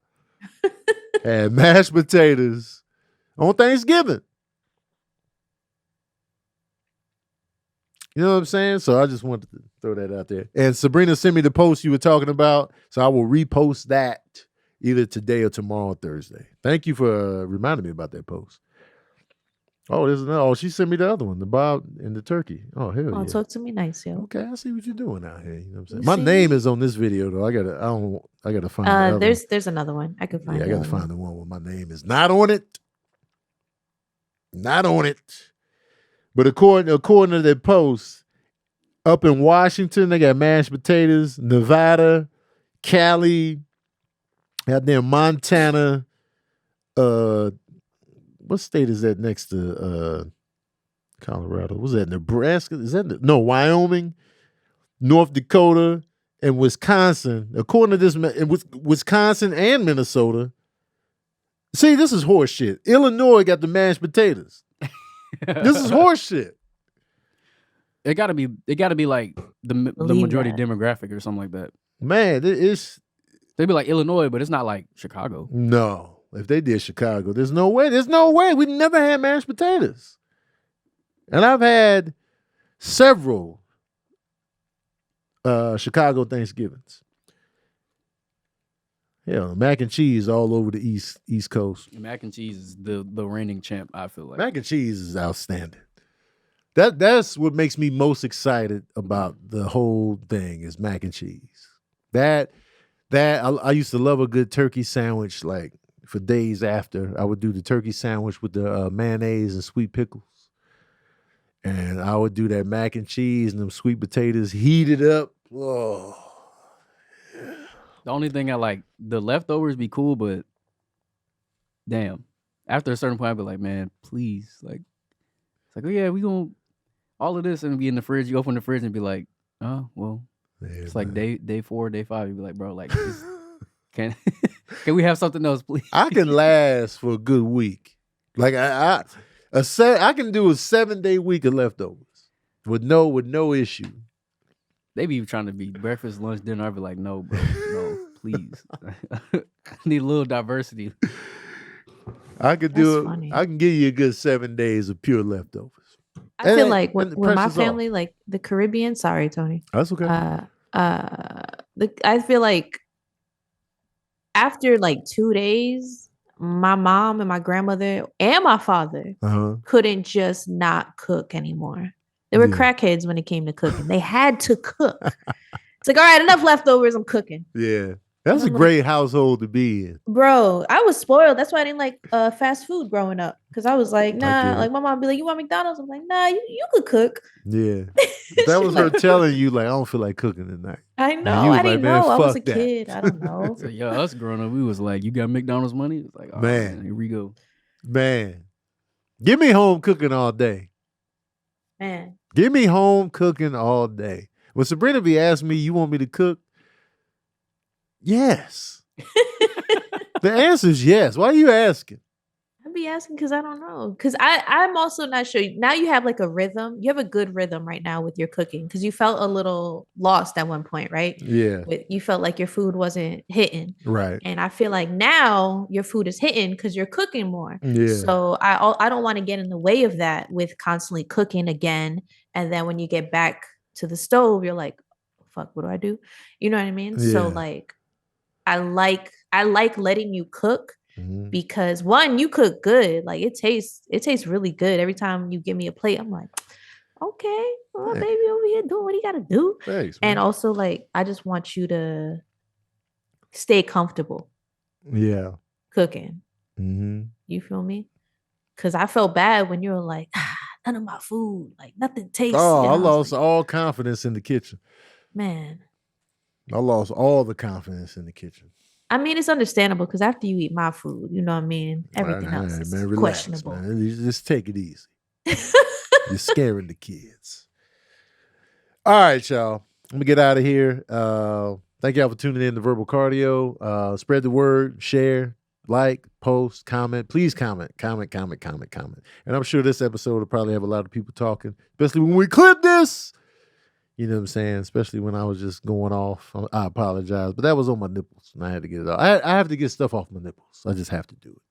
had mashed potatoes on Thanksgiving. You know what I'm saying? So I just wanted to throw that out there. And Sabrina sent me the post you were talking about, so I will repost that either today or tomorrow or Thursday. Thank you for reminding me about that post. Oh, there's another. Oh, she sent me the other one, the Bob and the turkey. Oh, hell yeah. Talk to me nice, yo. Okay, I see what you're doing out here. You know what I'm saying? My name is on this video though. I gotta find the other one. There's another one. I could find it. Yeah, I gotta find the one where my name is not on it. Not on it. But according to their post, up in Washington, they got mashed potatoes, Nevada, Cali, goddamn Montana, what state is that next to Colorado? What's that? Nebraska? Is that no Wyoming, North Dakota, and Wisconsin? According to this, Wisconsin and Minnesota. See, this is horse shit. Illinois got the mashed potatoes. This is horse shit. It gotta be like the majority demographic or something like that. Man, They'd be like Illinois, but it's not like Chicago. No. If they did Chicago, there's no way. There's no way. We never had mashed potatoes. And I've had several Chicago Thanksgivings. Yeah, mac and cheese all over the East Coast. Mac and cheese is the reigning champ, I feel like. Mac and cheese is outstanding. That's what makes me most excited about the whole thing is mac and cheese. I used to love a good turkey sandwich like for days after. I would do the turkey sandwich with the mayonnaise and sweet pickles. And I would do that mac and cheese and them sweet potatoes heated up. Oh. The only thing I like, the leftovers be cool, but damn. After a certain point, I'd be like, man, please. Like, it's like, oh yeah, we gonna all of this and be in the fridge. You open the fridge and be like, oh, well, it's like day 4, day 5. You'd be like, bro, like, can we have something else, please? I can last for a good week. Like I can do a 7-day week of leftovers with no issue. They be trying to be breakfast, lunch, dinner. I'd be like, no, bro, no, please. I need a little diversity. I could do it. Funny. I can give you a good 7 days of pure leftovers. I feel like with my family, like the Caribbean. Sorry, Tony. That's okay. I feel like after like 2 days, my mom and my grandmother and my father couldn't just not cook anymore. They were crackheads when it came to cooking. They had to cook. It's like, all right, enough leftovers. I'm cooking. Yeah. That's a great household to be in. Bro, I was spoiled. That's why I didn't like fast food growing up. Because I was like, nah. Like my mom would be like, you want McDonald's? I'm like, nah, you could cook. Yeah. That was her telling you, like, I don't feel like cooking tonight. I know. I didn't know. I was a kid. I don't know. So, yeah, us growing up, we was like, you got McDonald's money? It was like, oh, man, here we go. Man. Give me home cooking all day. Man. Give me home cooking all day. When Sabrina be asking me, you want me to cook? Yes. The answer is yes. Why are you asking? I'd be asking because I don't know. Because I'm also not sure. Now you have like a rhythm. You have a good rhythm right now with your cooking because you felt a little lost at one point, right? Yeah. You felt like your food wasn't hitting. Right. And I feel like now your food is hitting because you're cooking more. Yeah. So I don't want to get in the way of that with constantly cooking again. And then when you get back to the stove, you're like, fuck, what do I do? You know what I mean? Yeah. So like, I like letting you cook because one, you cook good. Like it tastes really good. Every time you give me a plate, I'm like, okay, well, baby over here doing what he got to do. Thanks, man. And also like, I just want you to stay comfortable. Yeah. Cooking. Mm-hmm. You feel me? Because I felt bad when you were like, none of my food, like nothing tastes. Oh, I lost all confidence in the kitchen. Man. I lost all the confidence in the kitchen. I mean, it's understandable because after you eat my food, you know what I mean? Everything else is relax, questionable. Man. Just take it easy. You're scaring the kids. All right, y'all. Let me get out of here. Thank y'all for tuning in to Verbal Cardio. Spread the word, share, like, post, comment. Please comment. And I'm sure this episode will probably have a lot of people talking, especially when we clip this. You know what I'm saying? Especially when I was just going off. I apologize, but that was on my nipples, and I had to get it off. I have to get stuff off my nipples. I just have to do it.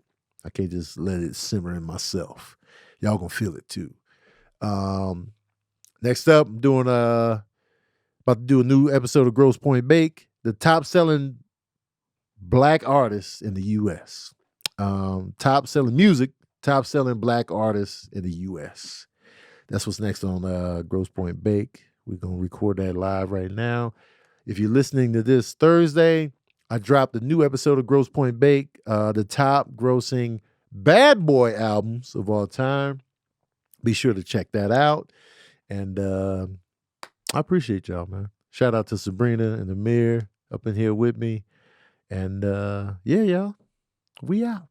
I can't just let it simmer in myself. Y'all gonna feel it too. Next up, I'm doing about to do a new episode of Grosse Pointe Bake, the top selling Black artists in the U.S. Top selling music, top selling Black artists in the U.S. That's what's next on Grosse Pointe Bake. We're going to record that live right now. If you're listening to this Thursday, I dropped a new episode of Grosse Pointe Bake, the top grossing bad boy albums of all time. Be sure to check that out. And I appreciate y'all, man. Shout out to Sabrina and Amir up in here with me. And yeah, y'all, we out.